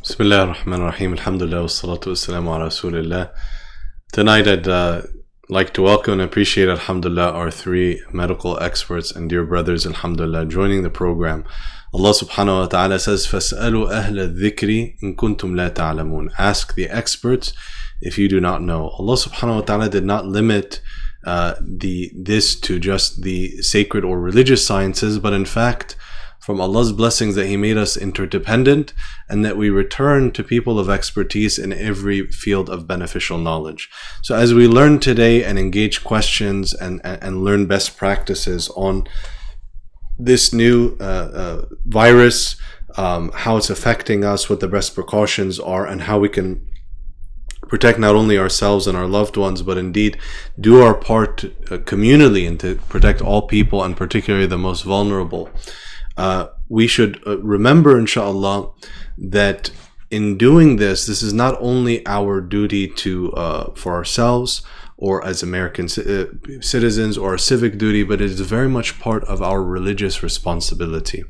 Bismillah ar-Rahman ar-Rahim. Alhamdulillah wa salatu wa salamu ala Rasulillah. Tonight I'd like to welcome and appreciate, alhamdulillah, our three medical experts and dear brothers, alhamdulillah, joining the program. Allah subhanahu wa ta'ala says, فَاسْأَلُوا أَهْلَ الذِّكْرِ إِن كُنْتُمْ لَا تَعْلَمُونَ. Ask the experts if you do not know. Allah subhanahu wa ta'ala did not limit this to just the sacred or religious sciences, but in fact, from Allah's blessings that He made us interdependent and that we return to people of expertise in every field of beneficial knowledge. So as we learn today and engage questions and learn best practices on this new virus, how it's affecting us, what the best precautions are, and how we can protect not only ourselves and our loved ones, but indeed do our part communally and to protect all people, and particularly the most vulnerable. We should remember, inshallah, that in doing this is not only our duty for ourselves or as American citizens, or a civic duty, but it is very much part of our religious responsibility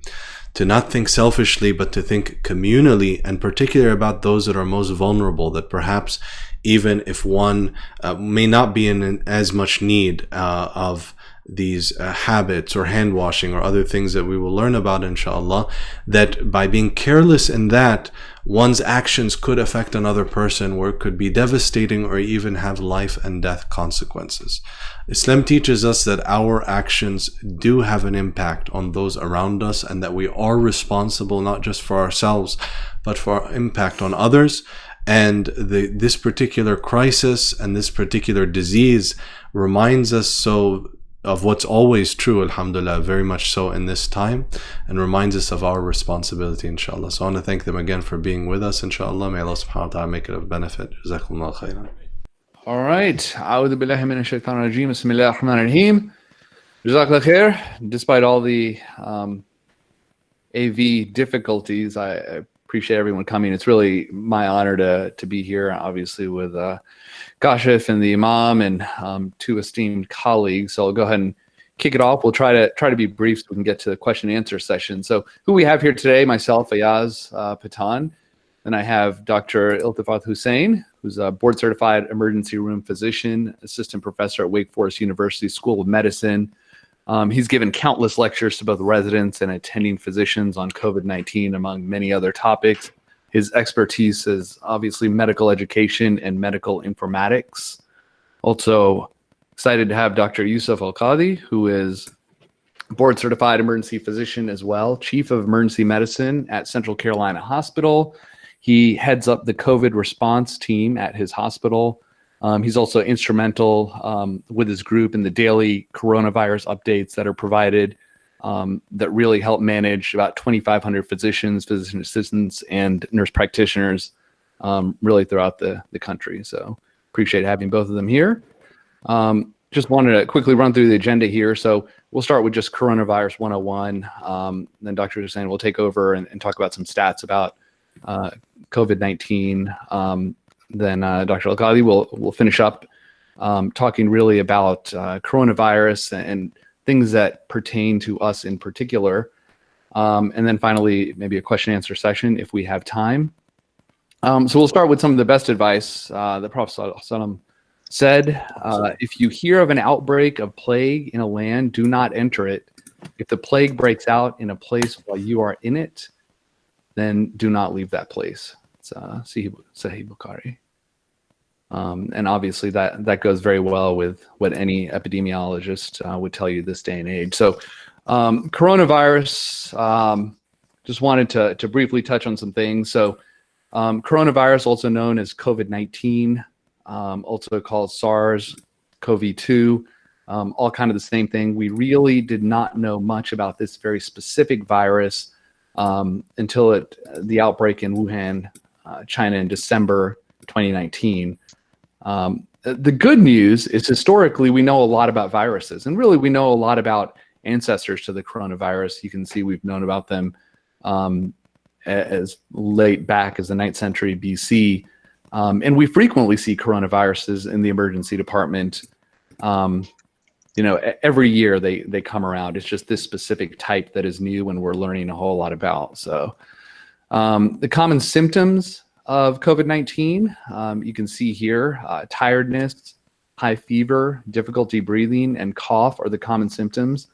to not think selfishly, but to think communally, and particularly about those that are most vulnerable, that perhaps even if one may not be in as much need of these habits or hand washing or other things that we will learn about, inshallah, that by being careless in that, one's actions could affect another person, where it could be devastating or even have life and death consequences. Islam teaches us that our actions do have an impact on those around us, and that we are responsible not just for ourselves, but for our impact on others. And this particular crisis and this particular disease reminds us so of what's always true, alhamdulillah, very much so in this time, and reminds us of our responsibility, inshallah. So I want to thank them again for being with us, inshallah. May Allah subhanahu wa ta'ala make it of benefit. Jazakumullah khairan. All right. A'udhu billahi minash shaitanir rajeem. Bismillahir rahmanir rahim. Jazakallah khair. Despite all the AV difficulties, I appreciate everyone coming. It's really my honor to be here, obviously, with Kashif and the Imam and two esteemed colleagues. So I'll go ahead and kick it off. We'll try to be brief so we can get to the question and answer session. So who we have here today, myself, Ayaz, Pathan. Then I have Dr. Iltifat Husain, who's a board certified emergency room physician, assistant professor at Wake Forest University School of Medicine. He's given countless lectures to both residents and attending physicians on COVID-19, among many other topics. His expertise is obviously medical education and medical informatics. Also excited to have Dr. Yousif Alkadhi, who is board certified emergency physician as well, chief of emergency medicine at Central Carolina Hospital. He heads up the COVID response team at his hospital. He's also instrumental with his group in the daily coronavirus updates that are provided that really help manage about 2,500 physicians, physician assistants, and nurse practitioners really throughout the country. So appreciate having both of them here. Just wanted to quickly run through the agenda here. So we'll start with just coronavirus 101. Then Dr. Husain will take over and talk about some stats about COVID-19. Then Dr. Alkadhi will finish up talking really about coronavirus and things that pertain to us in particular. And then finally, maybe a question and answer session if we have time. So we'll start with some of the best advice that Prophet ﷺ said. If you hear of an outbreak of plague in a land, do not enter it. If the plague breaks out in a place while you are in it, then do not leave that place. It's Sahih Bukhari. And obviously that goes very well with what any epidemiologist would tell you this day and age. So coronavirus, just wanted to briefly touch on some things. So coronavirus, also known as COVID-19, also called SARS-CoV-2, all kind of the same thing. We really did not know much about this very specific virus until the outbreak in Wuhan, China in December 2019. The good news is historically we know a lot about viruses, and really we know a lot about ancestors to the coronavirus. You can see we've known about them as late back as the 9th century BC, and we frequently see coronaviruses in the emergency department. Every year they come around. It's just this specific type that is new and we're learning a whole lot about. So The common symptoms of COVID-19, you can see here, tiredness, high fever, difficulty breathing, and cough are the common symptoms.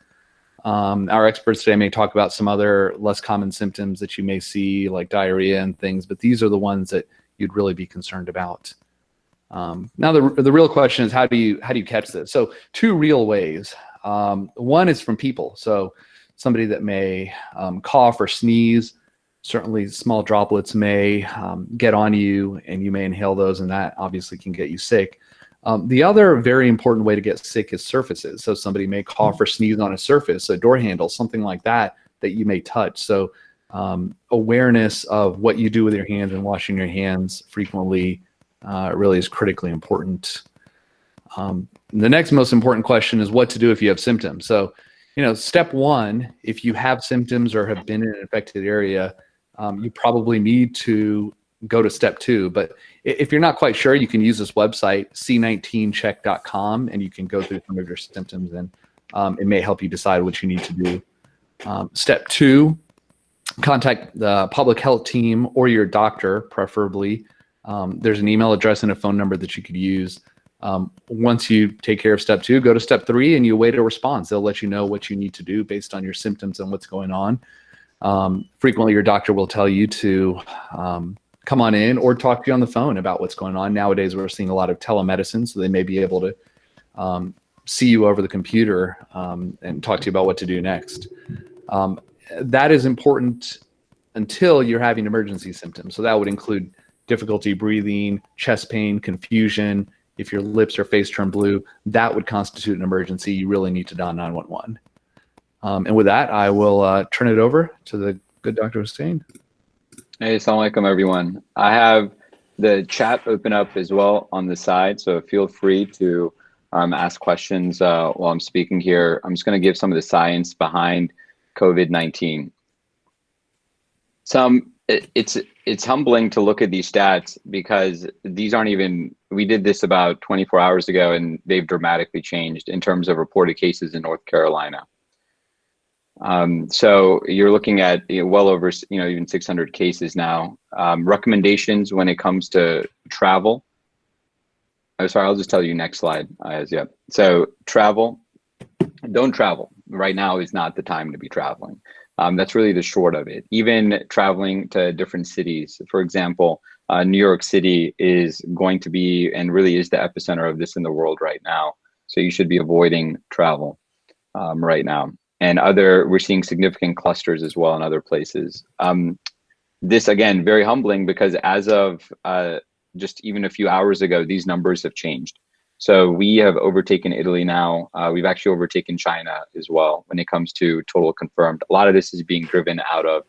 Our experts today may talk about some other less common symptoms that you may see, like diarrhea and things, but these are the ones that you'd really be concerned about. Now, the real question is, how do you catch this? So, two real ways. One is from people. So, somebody that may cough or sneeze. Certainly, small droplets may get on you, and you may inhale those, and that obviously can get you sick. The other very important way to get sick is surfaces. So somebody may cough or sneeze on a surface, a door handle, something like that, that you may touch. So awareness of what you do with your hands and washing your hands frequently really is critically important. The next most important question is what to do if you have symptoms. So, step one, if you have symptoms or have been in an affected area, you probably need to go to step two. But if you're not quite sure, you can use this website, c19check.com, and you can go through some of your symptoms, and it may help you decide what you need to do. Step two, contact the public health team or your doctor, preferably. There's an email address and a phone number that you could use. Once you take care of step two, go to step three, and you await a response. They'll let you know what you need to do based on your symptoms and what's going on. Frequently, your doctor will tell you to come on in or talk to you on the phone about what's going on. Nowadays, we're seeing a lot of telemedicine, so they may be able to see you over the computer and talk to you about what to do next. That is important until you're having emergency symptoms. So that would include difficulty breathing, chest pain, confusion. If your lips or face turn blue, that would constitute an emergency. You really need to dial 911. And with that, I will turn it over to the good Dr. Husain. Hey, assalamu alaikum, everyone. I have the chat open up as well on the side, so feel free to ask questions while I'm speaking here. I'm just going to give some of the science behind COVID-19. It's humbling to look at these stats because these aren't even, we did this about 24 hours ago, and they've dramatically changed in terms of reported cases in North Carolina. So you're looking at well over, even 600 cases now. Recommendations when it comes to travel. Oh, sorry, I'll just tell you next slide, Ayaz. Yeah. So travel, don't travel. Right now is not the time to be traveling. That's really the short of it. Even traveling to different cities. For example, New York City is going to be, and really is the epicenter of this in the world right now. So you should be avoiding travel right now. And we're seeing significant clusters as well in other places. This, again, very humbling because as of just even a few hours ago, these numbers have changed. So we have overtaken Italy now. We've actually overtaken China as well when it comes to total confirmed. A lot of this is being driven out of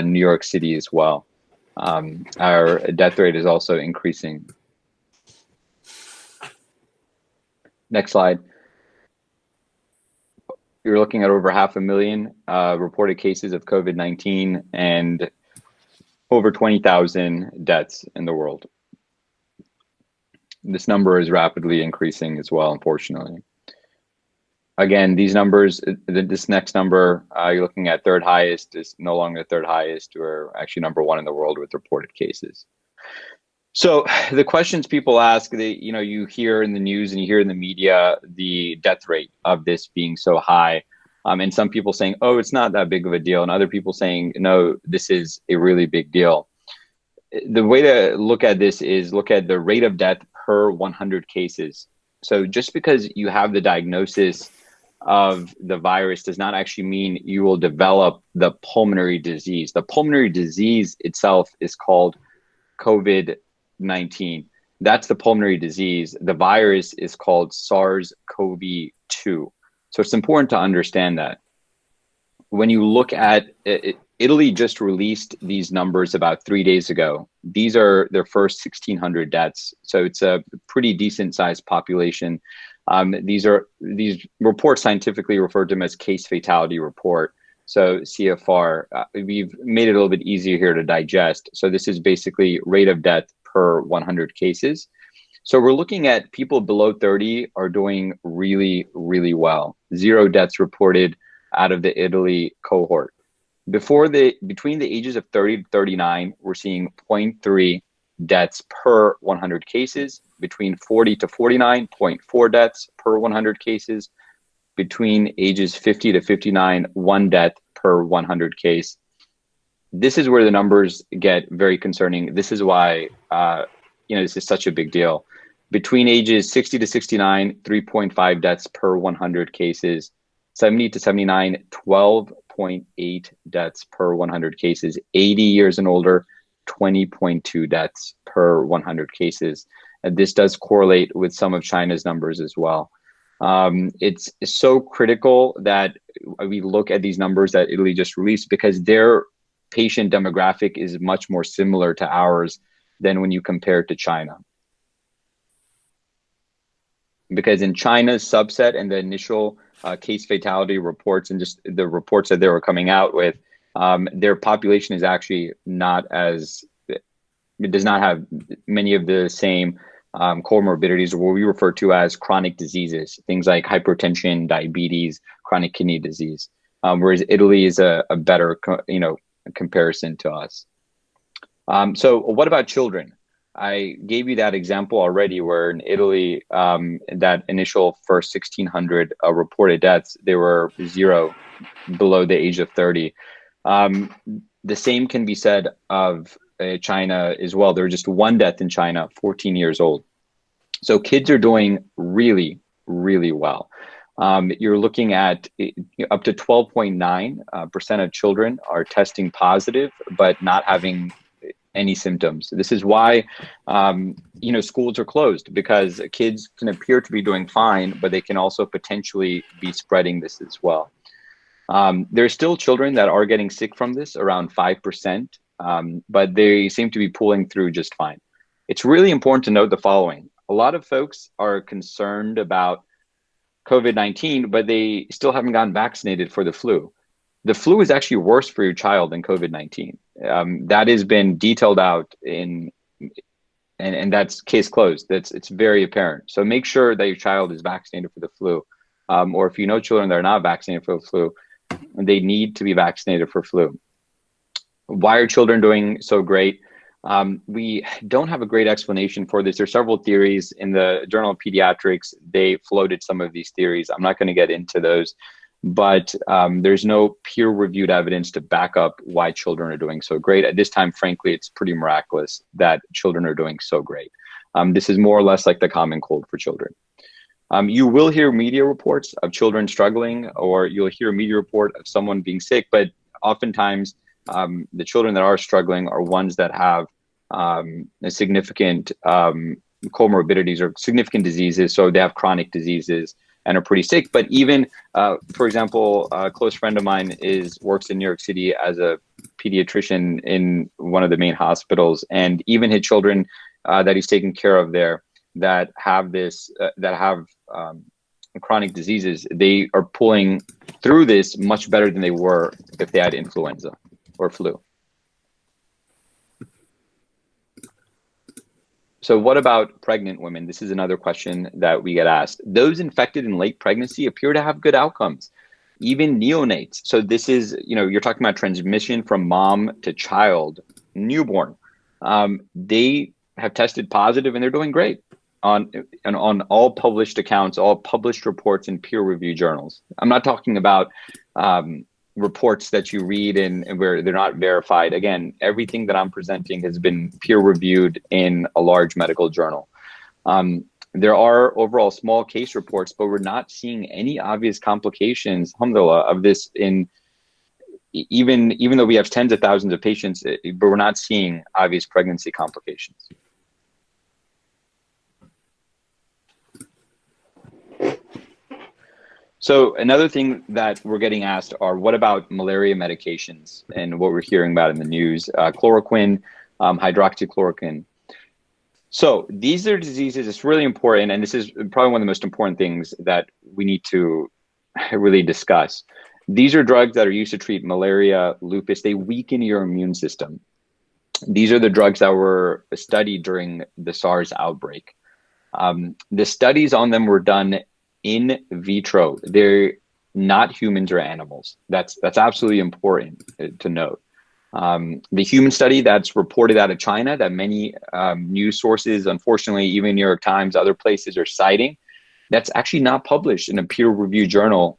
New York City as well. Our death rate is also increasing. Next slide. You're looking at over 500,000 reported cases of COVID-19 and over 20,000 deaths in the world. This number is rapidly increasing as well, unfortunately. Again, these numbers, this next number, you're looking at third highest, is no longer third highest. We're actually number one in the world with reported cases. So the questions people ask, you hear in the news and you hear in the media the death rate of this being so high, and some people saying, "Oh, it's not that big of a deal," and other people saying, "No, this is a really big deal." The way to look at this is look at the rate of death per 100 cases. So just because you have the diagnosis of the virus does not actually mean you will develop the pulmonary disease. The pulmonary disease itself is called COVID-19. That's the pulmonary disease. The virus is called SARS-CoV-2. So it's important to understand that. When you look at it, Italy just released these numbers about 3 days ago. These are their first 1,600 deaths. So it's a pretty decent sized population. These reports scientifically refer to them as case fatality report. So CFR, we've made it a little bit easier here to digest. So this is basically rate of death per 100 cases. So we're looking at people below 30 are doing really, really well. 0 deaths reported out of the Italy cohort. Between the ages of 30 to 39, we're seeing 0.3 deaths per 100 cases. Between 40 to 49, 0.4 deaths per 100 cases. Between ages 50 to 59, 1 death per 100 case. This is where the numbers get very concerning. This is why this is such a big deal. Between ages 60 to 69, 3.5 deaths per 100 cases. 70 to 79, 12.8 deaths per 100 cases. 80 years and older, 20.2 deaths per 100 cases. And this does correlate with some of China's numbers as well. It's so critical that we look at these numbers that Italy just released, because their patient demographic is much more similar to ours than when you compare it to China. Because in China's subset and the initial case fatality reports and just the reports that they were coming out with, their population is actually it does not have many of the same comorbidities, or what we refer to as chronic diseases, things like hypertension, diabetes, chronic kidney disease, whereas Italy is a better comparison to us. So what about children? I gave you that example already, where in Italy, that initial first 1,600 reported deaths, they were 0 below the age of 30. The same can be said of China as well. There was just 1 death in China, 14 years old. So kids are doing really, really well. You're looking at up to 12.9% of children are testing positive, but not having any symptoms. This is why, schools are closed, because kids can appear to be doing fine, but they can also potentially be spreading this as well. There's still children that are getting sick from this, around 5%, but they seem to be pulling through just fine. It's really important to note the following. A lot of folks are concerned about COVID-19, but they still haven't gotten vaccinated for the flu. The flu is actually worse for your child than COVID-19. That has been detailed out and that's case closed. It's very apparent. So make sure that your child is vaccinated for the flu. Or if you know children that are not vaccinated for the flu, they need to be vaccinated for flu. Why are children doing so great? We don't have a great explanation for this. There's several theories in the Journal of Pediatrics. They floated some of these theories. I'm not going to get into those, but there's no peer-reviewed evidence to back up why children are doing so great. At this time, frankly, it's pretty miraculous that children are doing so great. This is more or less like the common cold for children. You will hear media reports of children struggling, or you'll hear a media report of someone being sick, but oftentimes the children that are struggling are ones that have significant comorbidities or significant diseases. So they have chronic diseases and are pretty sick. But even, for example, a close friend of mine works in New York City as a pediatrician in one of the main hospitals, and even his children that he's taking care of there that have chronic diseases, they are pulling through this much better than they were if they had influenza or flu. So what about pregnant women? This is another question that we get asked. Those infected in late pregnancy appear to have good outcomes, even neonates. So this is, you're talking about transmission from mom to child, newborn. They have tested positive and they're doing great on all published accounts, all published reports in peer-reviewed journals. I'm not talking about reports that you read and where they're not verified. Again, everything that I'm presenting has been peer-reviewed in a large medical journal. There are overall small case reports, but we're not seeing any obvious complications, alhamdulillah, of this even though we have tens of thousands of patients, but we're not seeing obvious pregnancy complications. So another thing that we're getting asked are, what about malaria medications and what we're hearing about in the news, chloroquine, hydroxychloroquine. So these are diseases, it's really important, and this is probably one of the most important things that we need to really discuss. These are drugs that are used to treat malaria, lupus. They weaken your immune system. These are the drugs that were studied during the SARS outbreak. The studies on them were done in vitro. They not humans or animals. That's absolutely important to note. The human study that's reported out of China that many news sources, unfortunately, even New York Times, other places are citing, that's actually not published in a peer-reviewed journal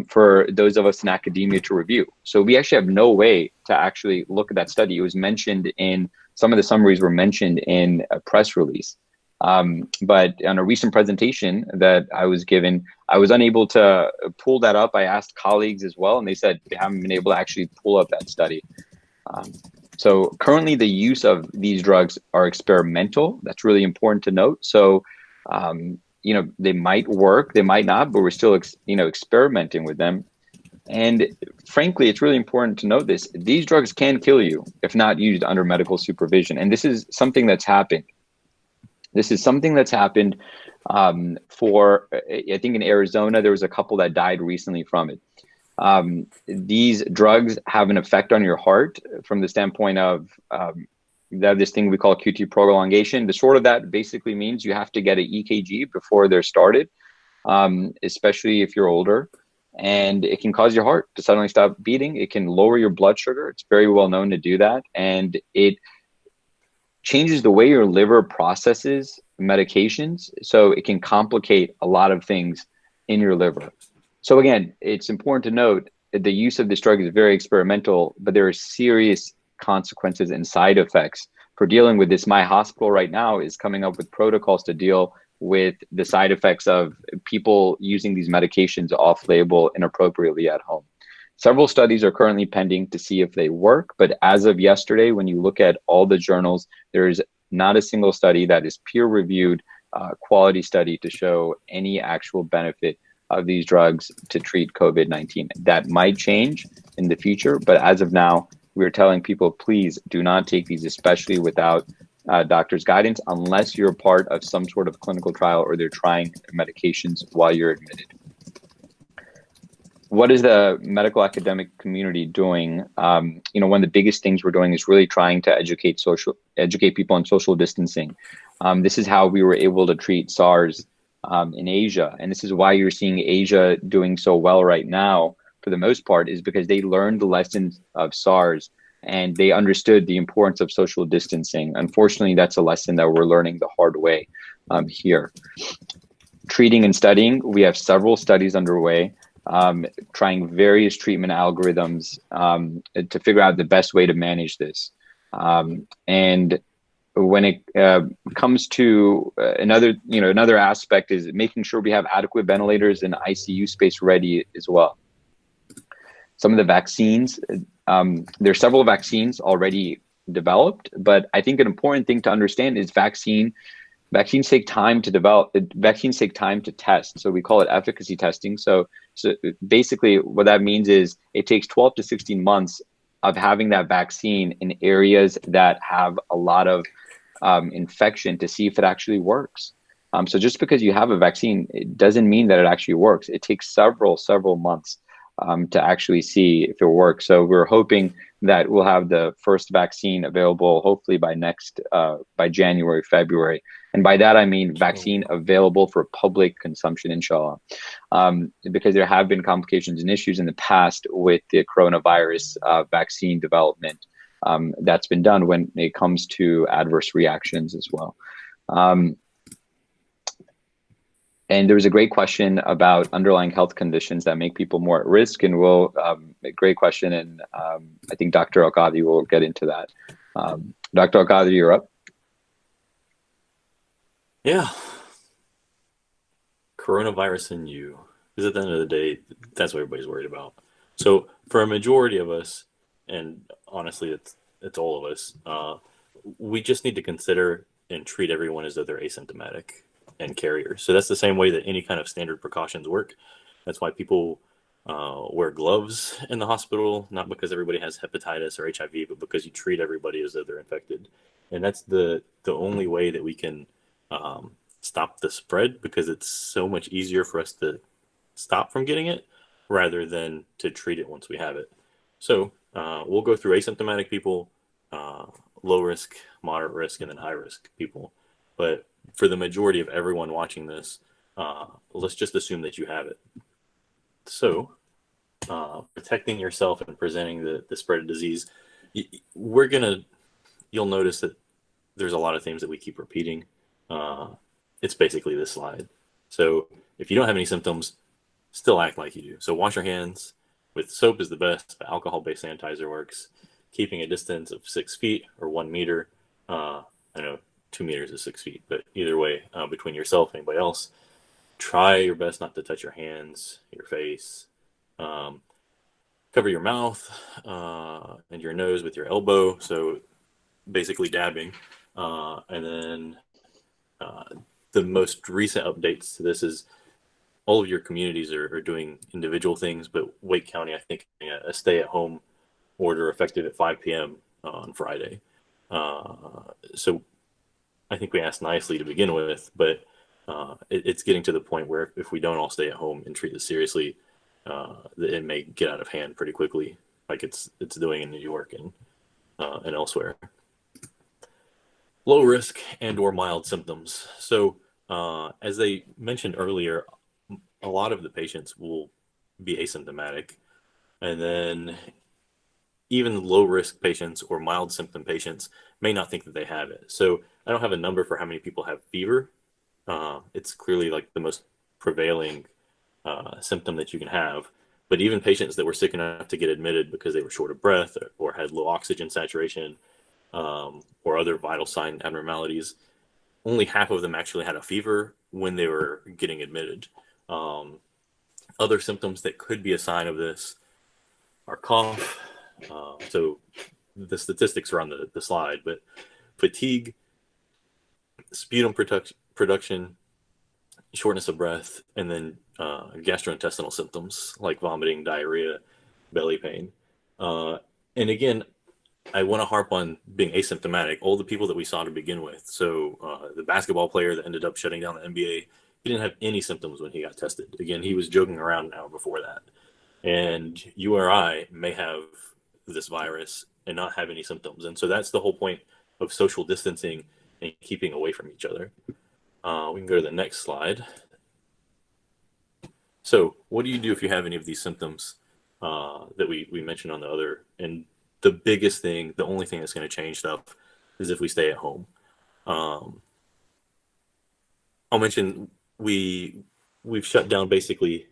for those of us in academia to review. So we actually have no way to actually look at that study. It was mentioned in, some of the summaries were mentioned in a press release. But on a recent presentation that I was given, I was unable to pull that up. I asked colleagues as well, and they said they haven't been able to actually pull up that study. So currently the use of these drugs are experimental. That's really important to note. So, you know, they might work, they might not, but we're still, you know, experimenting with them. And frankly, it's really important to note this. These drugs can kill you if not used under medical supervision. And this is something that's happened. This is something that's happened for, I think in Arizona, there was a couple that died recently from it. These drugs have an effect on your heart from the standpoint of they have this thing we call QT prolongation. The short of that basically means you have to get an EKG before they're started, especially if you're older. And it can cause your heart to suddenly stop beating. It can lower your blood sugar. It's very well known to do that. And it changes the way your liver processes medications. So it can complicate a lot of things in your liver. So again, it's important to note that the use of this drug is very experimental, but there are serious consequences and side effects for dealing with this. My hospital right now is coming up with protocols to deal with the side effects of people using these medications off-label inappropriately at home. Several studies are currently pending to see if they work, but as of yesterday, when you look at all the journals, there is not a single study that is peer-reviewed quality study to show any actual benefit of these drugs to treat COVID-19. That might change in the future, but as of now, we're telling people, please do not take these, especially without doctor's guidance, unless you're part of some sort of clinical trial or they're trying medications while you're admitted. What is the medical academic community doing? You know, one of the biggest things we're doing is really trying to educate people on social distancing. This is how we were able to treat SARS in Asia. And this is why you're seeing Asia doing so well right now, for the most part, is because they learned the lessons of SARS and they understood the importance of social distancing. Unfortunately, that's a lesson that we're learning the hard way here. Treating and studying, we have several studies underway, trying various treatment algorithms to figure out the best way to manage this. And when it comes to another aspect is making sure we have adequate ventilators and ICU space ready as well. Some of the vaccines, there are several vaccines already developed, but I think an important thing to understand is vaccines take time to develop, vaccines take time to test. So we call it efficacy testing. So basically what that means is it takes 12 to 16 months of having that vaccine in areas that have a lot of infection to see if it actually works. So just because you have a vaccine, it doesn't mean that it actually works. It takes several months to actually see if it works. So we're hoping that we'll have the first vaccine available hopefully by January, February. And by that, I mean vaccine available for public consumption, inshallah. Because there have been complications and issues in the past with the coronavirus vaccine development that's been done when it comes to adverse reactions as well. And there was a great question about underlying health conditions that make people more at risk, and we'll, a great question, and I think Dr. Alkadhi will get into that. Dr. Alkadhi, you're up. Yeah. Coronavirus and you. Because at the end of the day, that's what everybody's worried about. So for a majority of us, and honestly, it's all of us, we just need to consider and treat everyone as though they're asymptomatic and carriers. So that's the same way that any kind of standard precautions work. That's why people wear gloves in the hospital, not because everybody has hepatitis or HIV, but because you treat everybody as though they're infected. And that's the only way that we can stop the spread, because it's so much easier for us to stop from getting it rather than to treat it once we have it. So we'll go through asymptomatic people, low risk, moderate risk, and then high risk people. But for the majority of everyone watching this, let's just assume that you have it. So protecting yourself and presenting the spread of disease, you'll notice that there's a lot of things that we keep repeating. It's basically this slide. So if you don't have any symptoms, still act like you do. So wash your hands with soap is the best, but alcohol-based sanitizer works. Keeping a distance of 6 feet or 1 meter. I know 2 meters is 6 feet, but either way, between yourself and anybody else, try your best not to touch your hands, your face. Cover your mouth and your nose with your elbow. So basically dabbing. And then the most recent updates to this is all of your communities are doing individual things, but Wake County, I think, a stay-at-home order effective at 5 p.m. On Friday. So I think we asked nicely to begin with, but it's getting to the point where if we don't all stay at home and treat this seriously, it may get out of hand pretty quickly, like it's doing in New York and elsewhere. Low risk and or mild symptoms. So as they mentioned earlier, a lot of the patients will be asymptomatic, and then even low risk patients or mild symptom patients may not think that they have it. So I don't have a number for how many people have fever. It's clearly like the most prevailing symptom that you can have. But even patients that were sick enough to get admitted because they were short of breath or had low oxygen saturation or other vital sign abnormalities, only half of them actually had a fever when they were getting admitted. Other symptoms that could be a sign of this are cough. So the statistics are on the slide, but fatigue, sputum production, shortness of breath, and then gastrointestinal symptoms like vomiting, diarrhea, belly pain. And again, I want to harp on being asymptomatic. All the people that we saw to begin with. So the basketball player that ended up shutting down the NBA, he didn't have any symptoms when he got tested. Again, he was joking around an hour before that. And you or I may have this virus and not have any symptoms. And so that's the whole point of social distancing and keeping away from each other. We can go to the next slide. So what do you do if you have any of these symptoms that we mentioned on the other? And the biggest thing, the only thing that's going to change stuff is if we stay at home. I'll mention we've shut down basically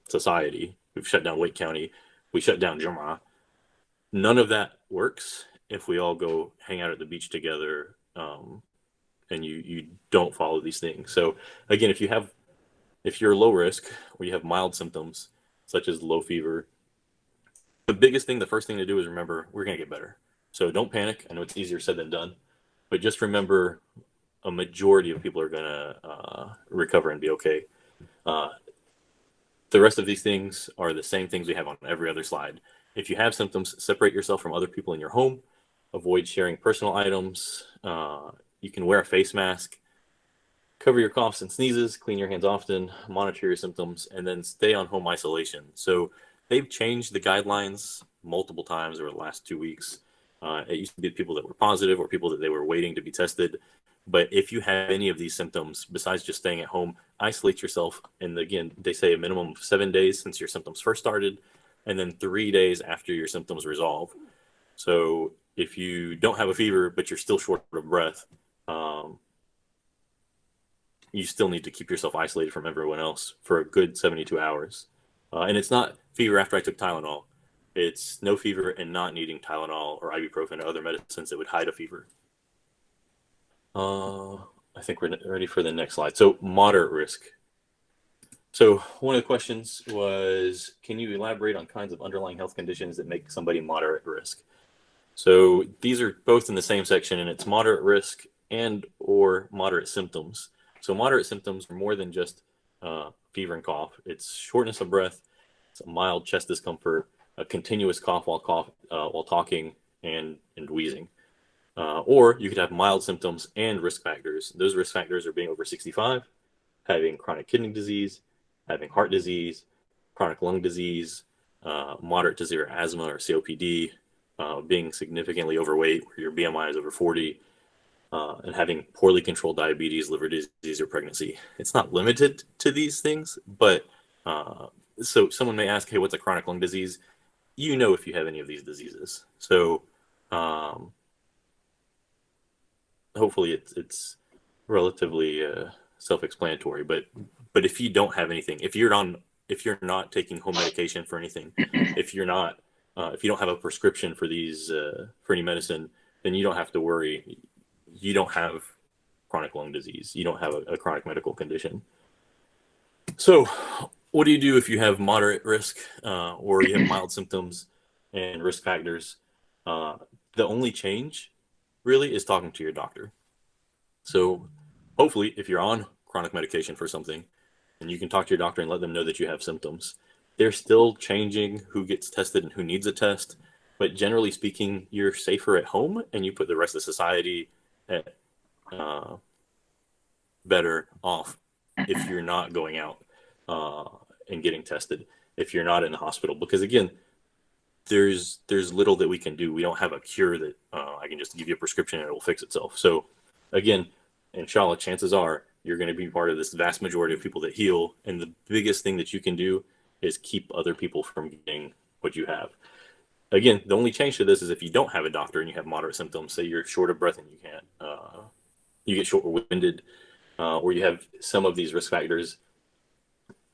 society. We've shut down Wake County. We shut down Jum'ah. None of that works if we all go hang out at the beach together and you don't follow these things. So again, if you're low risk or you have mild symptoms such as low fever, the first thing to do is remember we're going to get better. So don't panic. I know it's easier said than done, but just remember a majority of people are going to recover and be okay. The rest of these things are the same things we have on every other slide. If you have symptoms, separate yourself from other people in your home. Avoid sharing personal items. You can wear a face mask. Cover your coughs and sneezes. Clean your hands often. Monitor your symptoms. And then stay on home isolation. So they've changed the guidelines multiple times over the last 2 weeks. It used to be people that were positive or people that they were waiting to be tested. But if you have any of these symptoms, besides just staying at home, isolate yourself. And again, they say a minimum of 7 days since your symptoms first started, and then 3 days after your symptoms resolve. So if you don't have a fever, but you're still short of breath, you still need to keep yourself isolated from everyone else for a good 72 hours. And it's not fever after I took Tylenol. It's no fever and not needing Tylenol or ibuprofen or other medicines that would hide a fever. I think we're ready for the next slide. So moderate risk. So one of the questions was, can you elaborate on kinds of underlying health conditions that make somebody moderate risk? So these are both in the same section, and it's moderate risk and or moderate symptoms. So moderate symptoms are more than just fever and cough. It's shortness of breath, it's a mild chest discomfort, a continuous cough while talking, and wheezing. Or you could have mild symptoms and risk factors. Those risk factors are being over 65, having chronic kidney disease, having heart disease, chronic lung disease, moderate to severe asthma or COPD, being significantly overweight, where your BMI is over 40, and having poorly controlled diabetes, liver disease, or pregnancy. It's not limited to these things, but So someone may ask, hey, what's a chronic lung disease? You know if you have any of these diseases. So hopefully it's relatively self-explanatory. But if you don't have anything, if you're not taking home medication for anything, if you don't have a prescription for these for any medicine, then you don't have to worry. You don't have chronic lung disease. You don't have a chronic medical condition. So what do you do if you have moderate risk or you have mild symptoms and risk factors? The only change really is talking to your doctor. So hopefully if you're on chronic medication for something and you can talk to your doctor and let them know that you have symptoms, they're still changing who gets tested and who needs a test. But generally speaking, you're safer at home and you put the rest of society at better off if you're not going out and getting tested, if you're not in the hospital. Because again, there's little that we can do. We don't have a cure that I can just give you a prescription and it will fix itself. So again, inshallah, chances are you're going to be part of this vast majority of people that heal. And the biggest thing that you can do is keep other people from getting what you have. Again, the only change to this is if you don't have a doctor and you have moderate symptoms, say you're short of breath and you can't, you get short-winded, or you have some of these risk factors,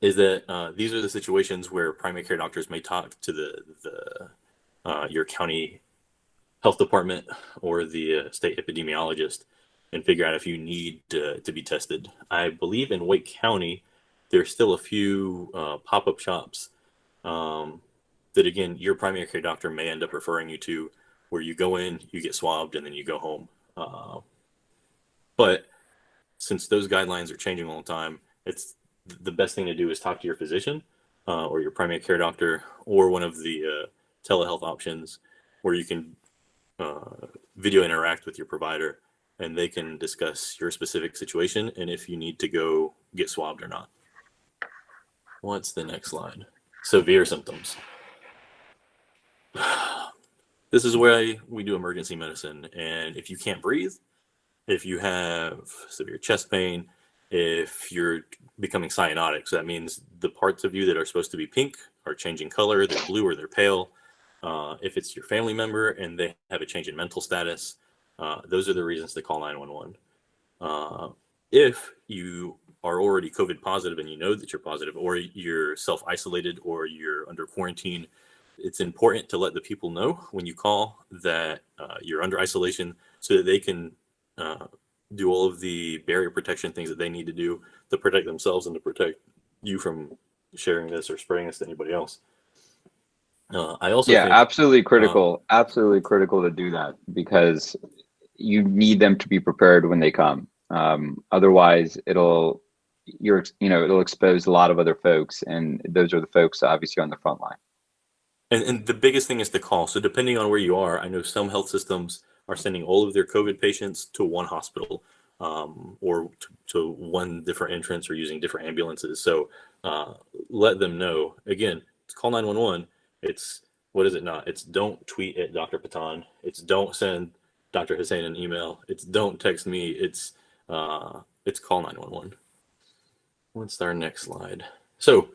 is that these are the situations where primary care doctors may talk to your county health department or the state epidemiologist and figure out if you need to be tested. I believe in Wake County, there's still a few pop-up shops that, again, your primary care doctor may end up referring you to, where you go in, you get swabbed, and then you go home. But since those guidelines are changing all the time, it's the best thing to do is talk to your physician or your primary care doctor or one of the telehealth options where you can video interact with your provider and they can discuss your specific situation and if you need to go get swabbed or not. What's the next slide? Severe symptoms. This is where we do emergency medicine. And if you can't breathe, if you have severe chest pain, if you're becoming cyanotic, so that means the parts of you that are supposed to be pink are changing color, they're blue or they're pale. If it's your family member and they have a change in mental status, those are the reasons to call 911. If you are already COVID positive and you know that you're positive, or you're self-isolated or you're under quarantine, it's important to let the people know when you call that you're under isolation so that they can do all of the barrier protection things that they need to do to protect themselves and to protect you from sharing this or spreading this to anybody else. I also think, absolutely critical to do that because you need them to be prepared when they come. Otherwise, it'll expose a lot of other folks, and those are the folks obviously on the front line. And the biggest thing is to call. So depending on where you are, I know some health systems are sending all of their COVID patients to one hospital or to one different entrance or using different ambulances. So let them know. Again, it's call 911. It's, what is it not? It's don't tweet at Dr. Pathan. It's don't send Dr. Husain an email. It's don't text me. It's call 911. What's our next slide? So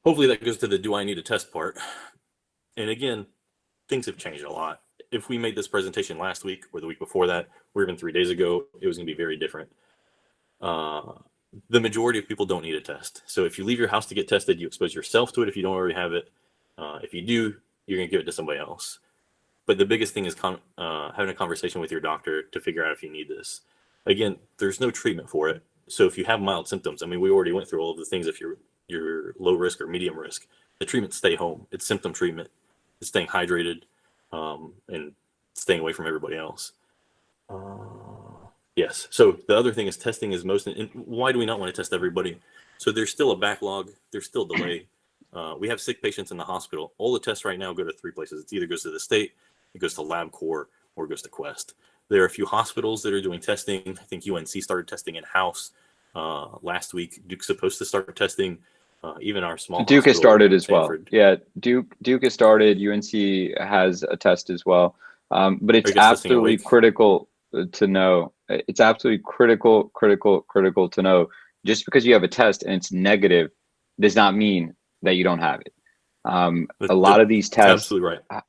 hopefully that goes to the do I need a test part. And again, things have changed a lot. If we made this presentation last week or the week before that, or even 3 days ago, it was going to be very different. The majority of people don't need a test. So if you leave your house to get tested, you expose yourself to it if you don't already have it. If you do, you're going to give it to somebody else. But the biggest thing is having a conversation with your doctor to figure out if you need this. Again, there's no treatment for it. So if you have mild symptoms, I mean, we already went through all of the things. If you're low risk or medium risk, the treatment, stay home. It's symptom treatment. It's staying hydrated and staying away from everybody else. Yes. So the other thing is testing is most. And why do we not want to test everybody? So there's still a backlog. There's still delay. We have sick patients in the hospital. All the tests right now go to 3 places. It either goes to the state, it goes to LabCorp, or it goes to Quest. There are a few hospitals that are doing testing. I think UNC started testing in-house last week. Duke's supposed to start testing. Even our small Duke has started as well. Stanford. Yeah, Duke has started. UNC has a test as well. But it's absolutely critical to know. It's absolutely critical to know. Just because you have a test and it's negative does not mean that you don't have it. That- A lot of these That's tests, absolutely right.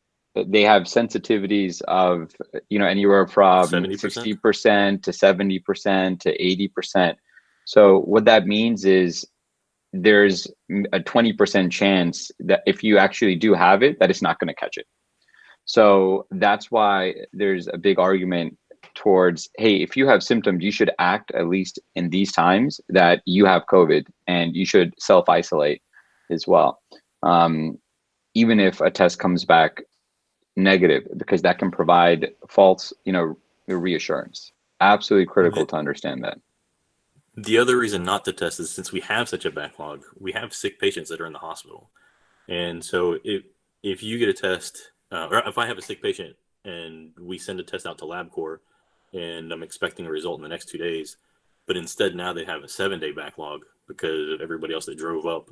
they have sensitivities of, anywhere from 70%? 60% to 70% to 80%. So what that means is there's a 20% chance that if you actually do have it, that it's not going to catch it. So that's why there's a big argument towards, hey, if you have symptoms, you should act at least in these times that you have COVID, and you should self-isolate as well. Even if a test comes back negative, because that can provide false, reassurance. Absolutely critical to understand that. The other reason not to test is since we have such a backlog, we have sick patients that are in the hospital. And so if you get a test, or if I have a sick patient and we send a test out to LabCorp and I'm expecting a result in the next 2 days, but instead now they have a 7-day backlog because of everybody else that drove up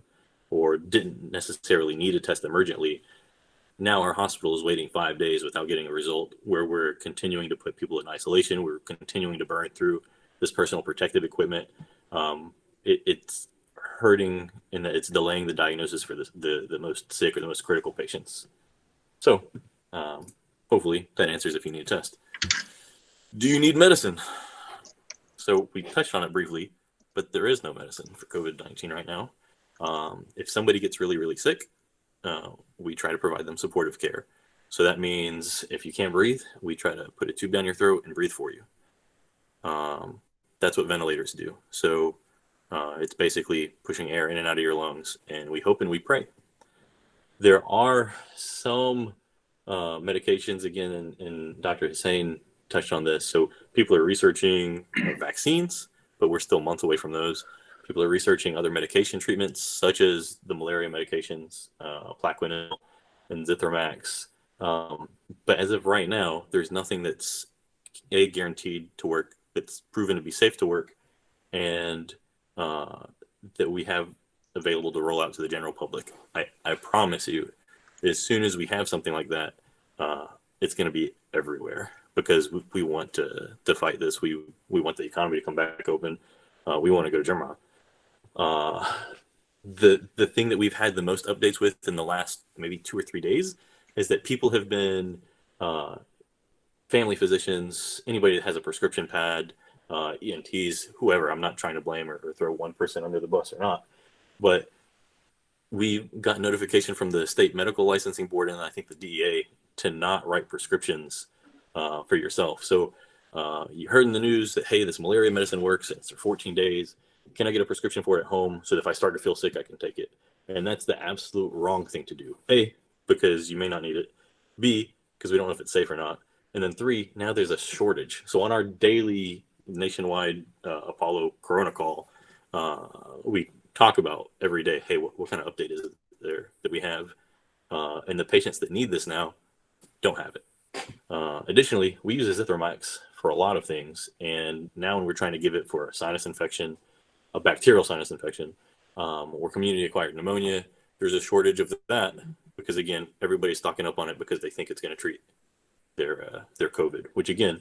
or didn't necessarily need a test emergently. Now our hospital is waiting 5 days without getting a result, where we're continuing to put people in isolation. We're continuing to burn through this personal protective equipment. It's hurting in that it's delaying the diagnosis for the most sick or the most critical patients. So hopefully that answers if you need a test. Do you need medicine? So we touched on it briefly, but there is no medicine for COVID-19 right now. If somebody gets really, really sick, we try to provide them supportive care. So that means if you can't breathe, we try to put a tube down your throat and breathe for you. That's what ventilators do. So it's basically pushing air in and out of your lungs, and we hope and we pray. There are some medications, again, and Dr. Husain touched on this. So people are researching vaccines, but we're still months away from those. People are researching other medication treatments, such as the malaria medications, Plaquenil and Zithromax. But as of right now, there's nothing that's guaranteed to work, that's proven to be safe to work, and that we have available to roll out to the general public. I promise you, as soon as we have something like that, it's going to be everywhere, because we want to fight this. We want the economy to come back open. We want to go to Germany. The thing that we've had the most updates with in the last maybe 2 or 3 days is that people have been family physicians, anybody that has a prescription pad, ENTs, whoever. I'm not trying to blame or throw one person under the bus or not, but we got notification from the state medical licensing board and I think the DEA to not write prescriptions for yourself. So you heard in the news that, hey, this malaria medicine works. It's for 14 days. Can I get a prescription for it at home so that if I start to feel sick, I can take it? And that's the absolute wrong thing to do. A, because you may not need it. B, because we don't know if it's safe or not. And then 3, now there's a shortage. So on our daily nationwide Apollo Corona call, we talk about every day, hey, what kind of update is there that we have? And the patients that need this now don't have it. Additionally, we use Azithromycin for a lot of things. And now when we're trying to give it for a sinus infection, a bacterial sinus infection, or community-acquired pneumonia, there's a shortage of that because, again, everybody's stocking up on it because they think it's going to treat their COVID, which, again,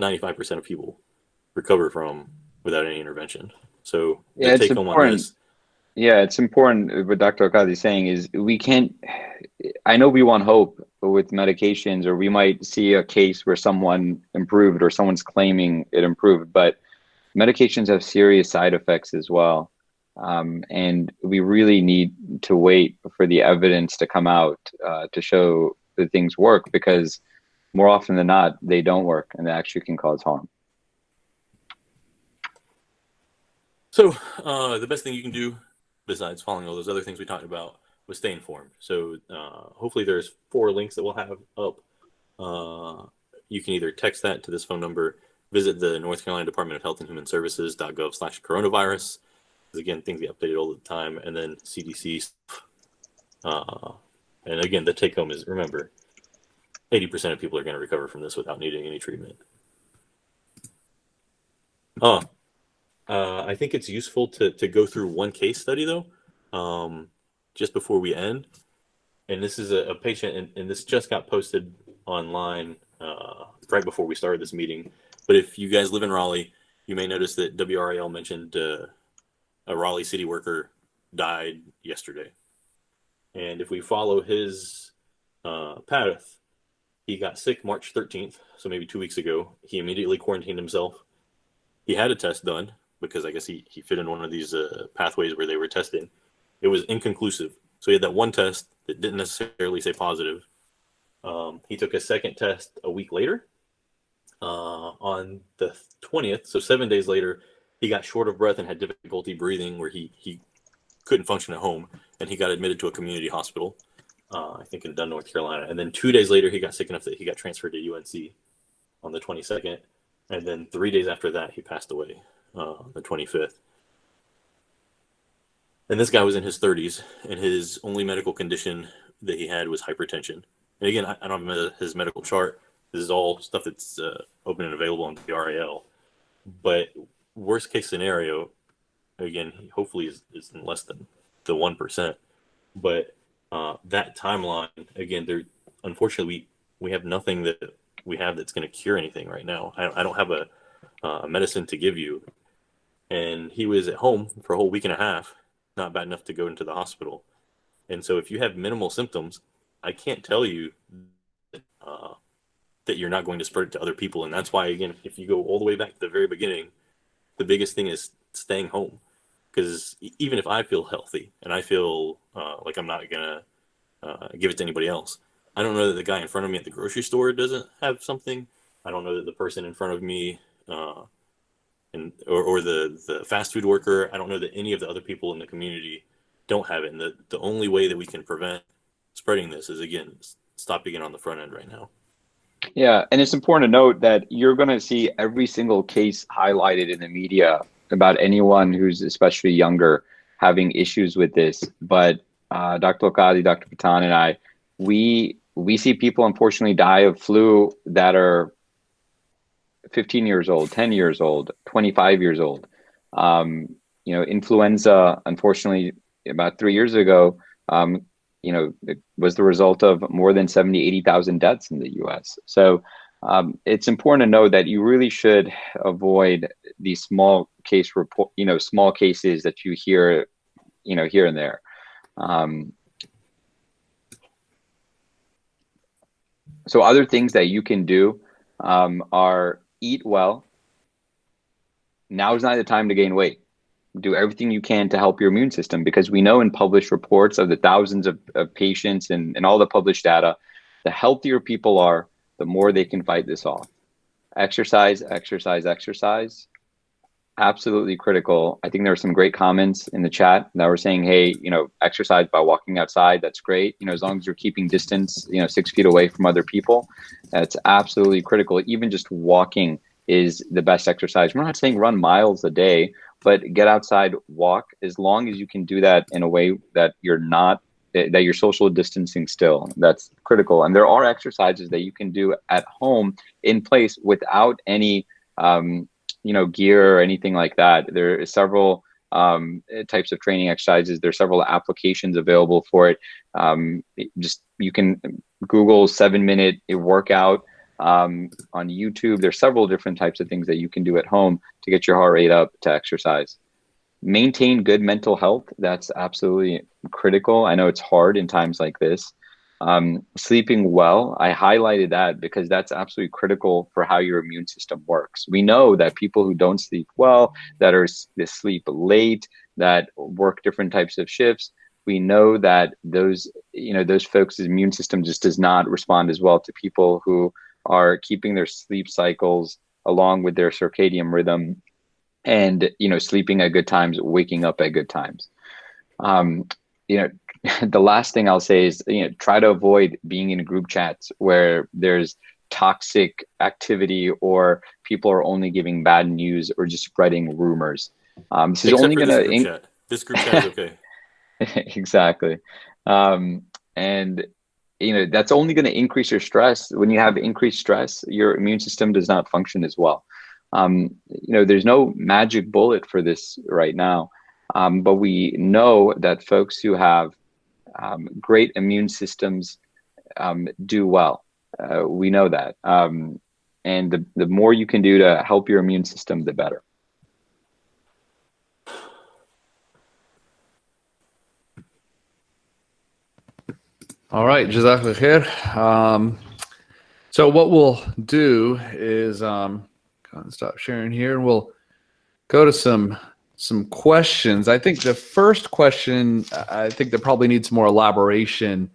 95% of people recover from without any intervention. So yeah, the take home on this. Yeah, it's important. What Dr. Alkadhi is saying is we can't. I know we want hope with medications, or we might see a case where someone improved or someone's claiming it improved, but medications have serious side effects as well. And we really need to wait for the evidence to come out to show that things work, because more often than not, they don't work and they actually can cause harm. So the best thing you can do, besides following all those other things we talked about, was stay informed. So hopefully there's 4 links that we'll have up. You can either text that to this phone number, visit the North Carolina Department of Health and Human Services.gov/coronavirus. Because again, things get updated all the time. And then CDC. And again, the take home is, remember, 80% of people are going to recover from this without needing any treatment. I think it's useful to go through one case study, though, just before we end. And this is a patient, and this just got posted online right before we started this meeting. But if you guys live in Raleigh, you may notice that WRAL mentioned a Raleigh city worker died yesterday. And if we follow his path, he got sick March 13th, so maybe 2 weeks ago. He immediately quarantined himself. He had a test done because I guess he fit in one of these pathways where they were testing. It was inconclusive. So he had that one test that didn't necessarily say positive. He took a second test a week later. On the 20th, so 7 days later, he got short of breath and had difficulty breathing where he couldn't function at home, and he got admitted to a community hospital, I think in Dunn, North Carolina. And then 2 days later, he got sick enough that he got transferred to UNC on the 22nd. And then 3 days after that, he passed away on the 25th. And this guy was in his 30s, and his only medical condition that he had was hypertension. And again, I don't have his medical chart. This is all stuff that's open and available on the RAL. But worst case scenario, again, hopefully is in less than the 1%. But that timeline, again, unfortunately, we have nothing that we have that's going to cure anything right now. I don't have a medicine to give you. And he was at home for a whole week and a half, not bad enough to go into the hospital. And so if you have minimal symptoms, I can't tell you that you're not going to spread it to other people. And that's why, again, if you go all the way back to the very beginning, the biggest thing is staying home. Because even if I feel healthy and I feel like I'm not going to give it to anybody else, I don't know that the guy in front of me at the grocery store doesn't have something. I don't know that the person in front of me or the fast food worker, I don't know that any of the other people in the community don't have it. And the only way that we can prevent spreading this is, again, stopping it on the front end right now. Yeah, and it's important to note that you're going to see every single case highlighted in the media about anyone who's especially younger having issues with this. But Dr. Alkadhi, Dr. Pathan, and I, we see people unfortunately die of flu that are 15 years old, 10 years old, 25 years old. Influenza, unfortunately, about 3 years ago, it was the result of more than 70, 80,000 deaths in the US. So it's important to know that you really should avoid these small cases that you hear, here and there. So other things that you can do are eat well. Now is not the time to gain weight. Do everything you can to help your immune system, because we know in published reports of the thousands of patients and all the published data, the healthier people are, the more they can fight this off. Exercise, exercise, exercise. Absolutely critical. I think there were some great comments in the chat that were saying, hey, exercise by walking outside. That's great. As long as you're keeping distance, 6 feet away from other people, that's absolutely critical. Even just walking is the best exercise. We're not saying run miles a day, but get outside, walk, as long as you can do that in a way that you're social distancing still. That's critical. And there are exercises that you can do at home in place without any, gear or anything like that. There are several types of training exercises. There are several applications available for it. You can Google 7-minute workout on YouTube. There's several different types of things that you can do at home to get your heart rate up, to exercise. Maintain good mental health. That's absolutely critical. I know it's hard in times like this. Sleeping well, I highlighted that because that's absolutely critical for how your immune system works. We know that people who don't sleep well, that sleep late, that work different types of shifts, we know that those folks' immune system just does not respond as well to people who are keeping their sleep cycles along with their circadian rhythm and, sleeping at good times, waking up at good times. The last thing I'll say is, try to avoid being in group chats where there's toxic activity or people are only giving bad news or just spreading rumors. This is only going to... This group chat is okay. Exactly. And that's only going to increase your stress. When you have increased stress, your immune system does not function as well. There's no magic bullet for this right now. But we know that folks who have great immune systems do well. We know that. And the more you can do to help your immune system, the better. All right, Jazakallah khair. So what we'll do is go ahead and stop sharing here, and we'll go to some questions. I think the first question, I think that probably needs more elaboration,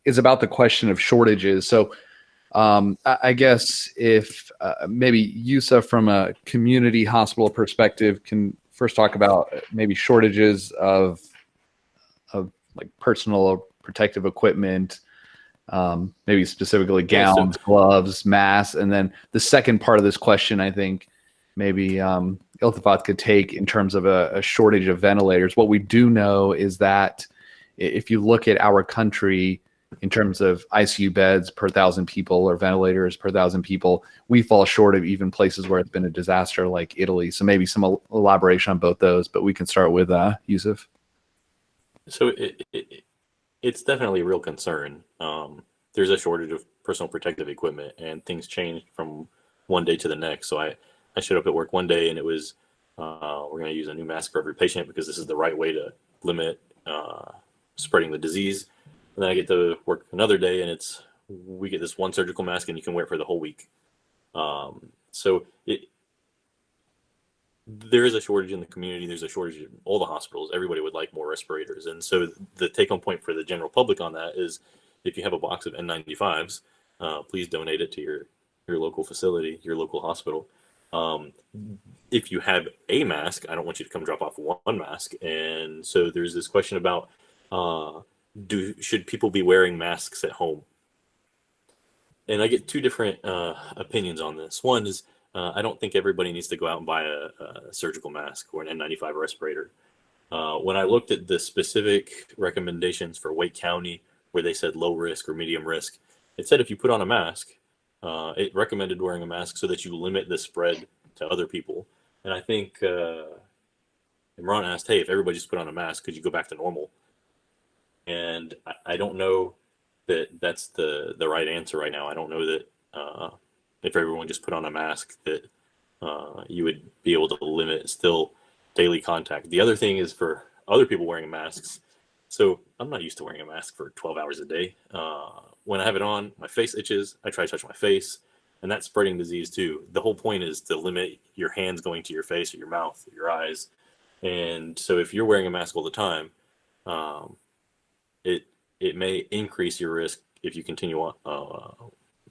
is about the question of shortages. So I guess if maybe Yousif, from a community hospital perspective, can first talk about maybe shortages of like personal protective equipment, maybe specifically gowns, gloves, masks, and then the second part of this question, I think maybe Iltifat could take in terms of a shortage of ventilators. What we do know is that if you look at our country in terms of ICU beds per 1,000 people or ventilators per 1,000 people, we fall short of even places where it's been a disaster like Italy. So maybe some elaboration on both those, but we can start with Yousif. So it's definitely a real concern. There's a shortage of personal protective equipment, and things change from one day to the next. So I showed up at work one day, and it was we're going to use a new mask for every patient because this is the right way to limit spreading the disease. And then I get to work another day, and we get this one surgical mask, and you can wear it for the whole week. So there is a shortage in the community. There's a shortage in all the hospitals. Everybody would like more respirators. And so the take-home point for the general public on that is, if you have a box of N95s, please donate it to your local facility, your local hospital. If you have a mask, I don't want you to come drop off one mask. And so there's this question about, should people be wearing masks at home? And I get two different opinions on this. One is, I don't think everybody needs to go out and buy a surgical mask or an N95 respirator. When I looked at the specific recommendations for Wake County, where they said low risk or medium risk, it said if you put on a mask, it recommended wearing a mask so that you limit the spread to other people. And I think Imran asked, hey, if everybody just put on a mask, could you go back to normal? And I don't know that that's the right answer right now. I don't know that if everyone just put on a mask that you would be able to limit still daily contact. The other thing is for other people wearing masks. So I'm not used to wearing a mask for 12 hours a day. When I have it on, my face itches. I try to touch my face, and that's spreading disease too. The whole point is to limit your hands going to your face or your mouth or your eyes. And so if you're wearing a mask all the time, it may increase your risk if you continue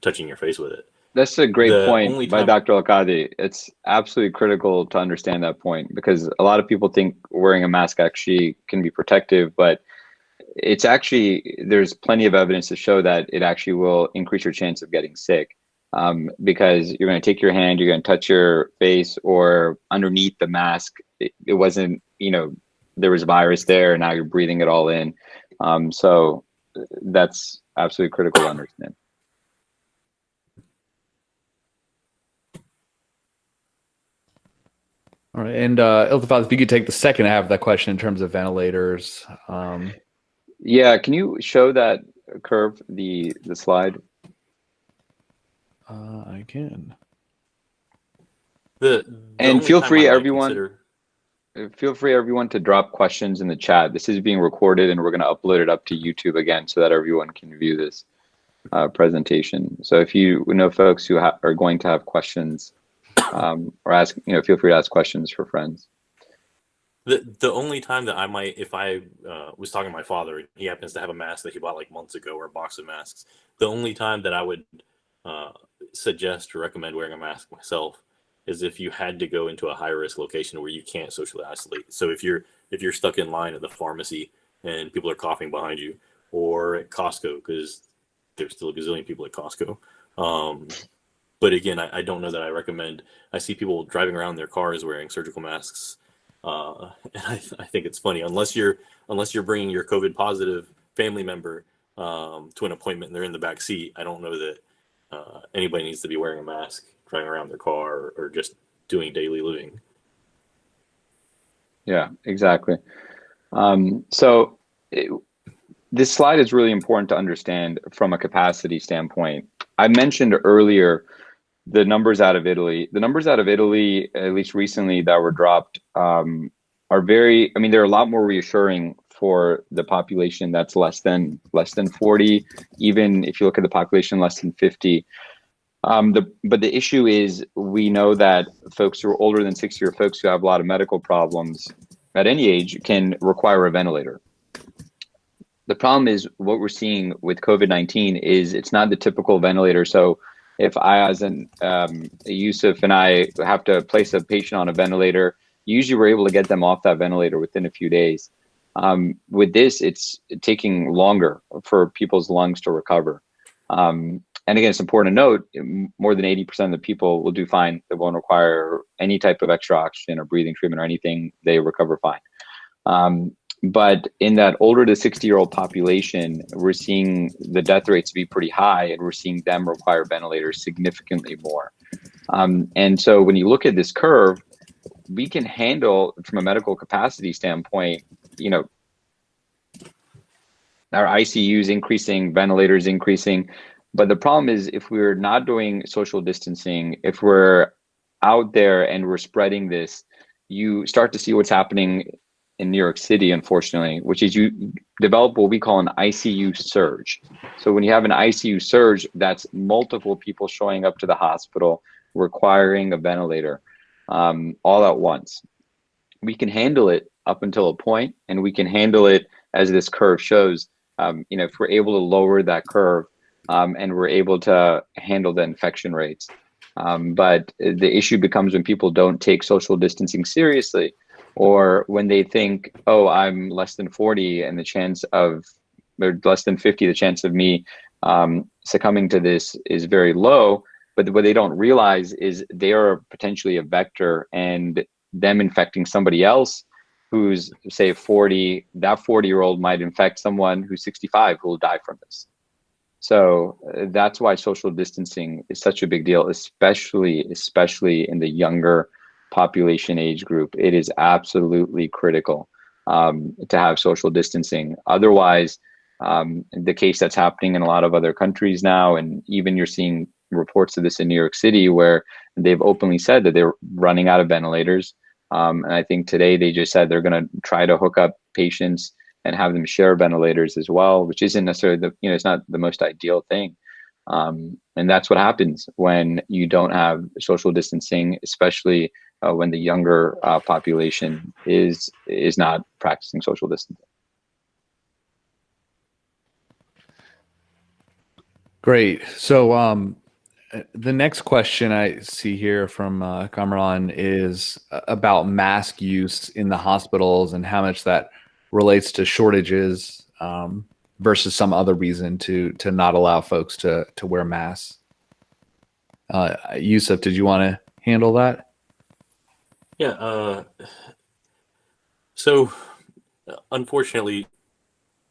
touching your face with it. That's a great point by Dr. Alkadhi. It's absolutely critical to understand that point, because a lot of people think wearing a mask actually can be protective, but it's actually, there's plenty of evidence to show that it actually will increase your chance of getting sick, because you're going to take your hand, you're going to touch your face, or underneath the mask, it wasn't, there was a virus there, and now you're breathing it all in. So that's absolutely critical to understand. All right, and Iltifat, if you could take the second half of that question in terms of ventilators. Yeah, can you show that curve, the slide? I can. And feel free, everyone. Feel free, everyone, to drop questions in the chat. This is being recorded, and we're going to upload it up to YouTube again so that everyone can view this presentation. So if you know folks who are going to have questions, or ask, feel free to ask questions for friends. The only time that I might, if I was talking to my father, he happens to have a mask that he bought like months ago, or a box of masks. The only time that I would suggest or recommend wearing a mask myself is if you had to go into a high risk location where you can't socially isolate. So if you're stuck in line at the pharmacy and people are coughing behind you, or at Costco, because there's still a gazillion people at Costco. But again, I don't know that I recommend. I see people driving around their cars wearing surgical masks, and I think it's funny. Unless you're bringing your COVID positive family member to an appointment and they're in the back seat, I don't know that anybody needs to be wearing a mask driving around their car or just doing daily living. Yeah, exactly. This slide is really important to understand from a capacity standpoint. I mentioned earlier the numbers out of Italy. The numbers out of Italy, at least recently, that were dropped, are very, they're a lot more reassuring for the population that's less than 40. Even if you look at the population less than 50. But the issue is, we know that folks who are older than 60 or folks who have a lot of medical problems at any age can require a ventilator. The problem is, what we're seeing with COVID-19 is it's not the typical ventilator. So if Ayaz and Yousif and I have to place a patient on a ventilator, usually we're able to get them off that ventilator within a few days. With this, it's taking longer for people's lungs to recover. And again, it's important to note, more than 80% of the people will do fine. They won't require any type of extra oxygen or breathing treatment or anything. They recover fine. But in that older to 60-year-old population, we're seeing the death rates be pretty high, and we're seeing them require ventilators significantly more. And so when you look at this curve, we can handle, from a medical capacity standpoint, our ICUs increasing, ventilators increasing. But the problem is, if we're not doing social distancing, if we're out there and we're spreading this, you start to see what's happening in New York City, unfortunately, which is you develop what we call an ICU surge. So when you have an ICU surge, that's multiple people showing up to the hospital requiring a ventilator all at once. We can handle it up until a point, and we can handle it, as this curve shows, if we're able to lower that curve, and we're able to handle the infection rates. But the issue becomes when people don't take social distancing seriously, or when they think, oh, I'm less than 40 and the chance of, or less than 50, the chance of me succumbing to this is very low. But what they don't realize is they are potentially a vector, and them infecting somebody else who's, say, 40, that 40-year-old might infect someone who's 65 who will die from this. So that's why social distancing is such a big deal, especially in the younger population age group. It is absolutely critical to have social distancing. Otherwise, the case that's happening in a lot of other countries now, and even you're seeing reports of this in New York City, where they've openly said that they're running out of ventilators. And I think today they just said they're going to try to hook up patients and have them share ventilators as well, which isn't necessarily it's not the most ideal thing. And that's what happens when you don't have social distancing, especially when the younger population is not practicing social distancing. Great. So the next question I see here from Kamran is about mask use in the hospitals and how much that relates to shortages versus some other reason to not allow folks to wear masks. Yousif, did you want to handle that? Yeah. So unfortunately,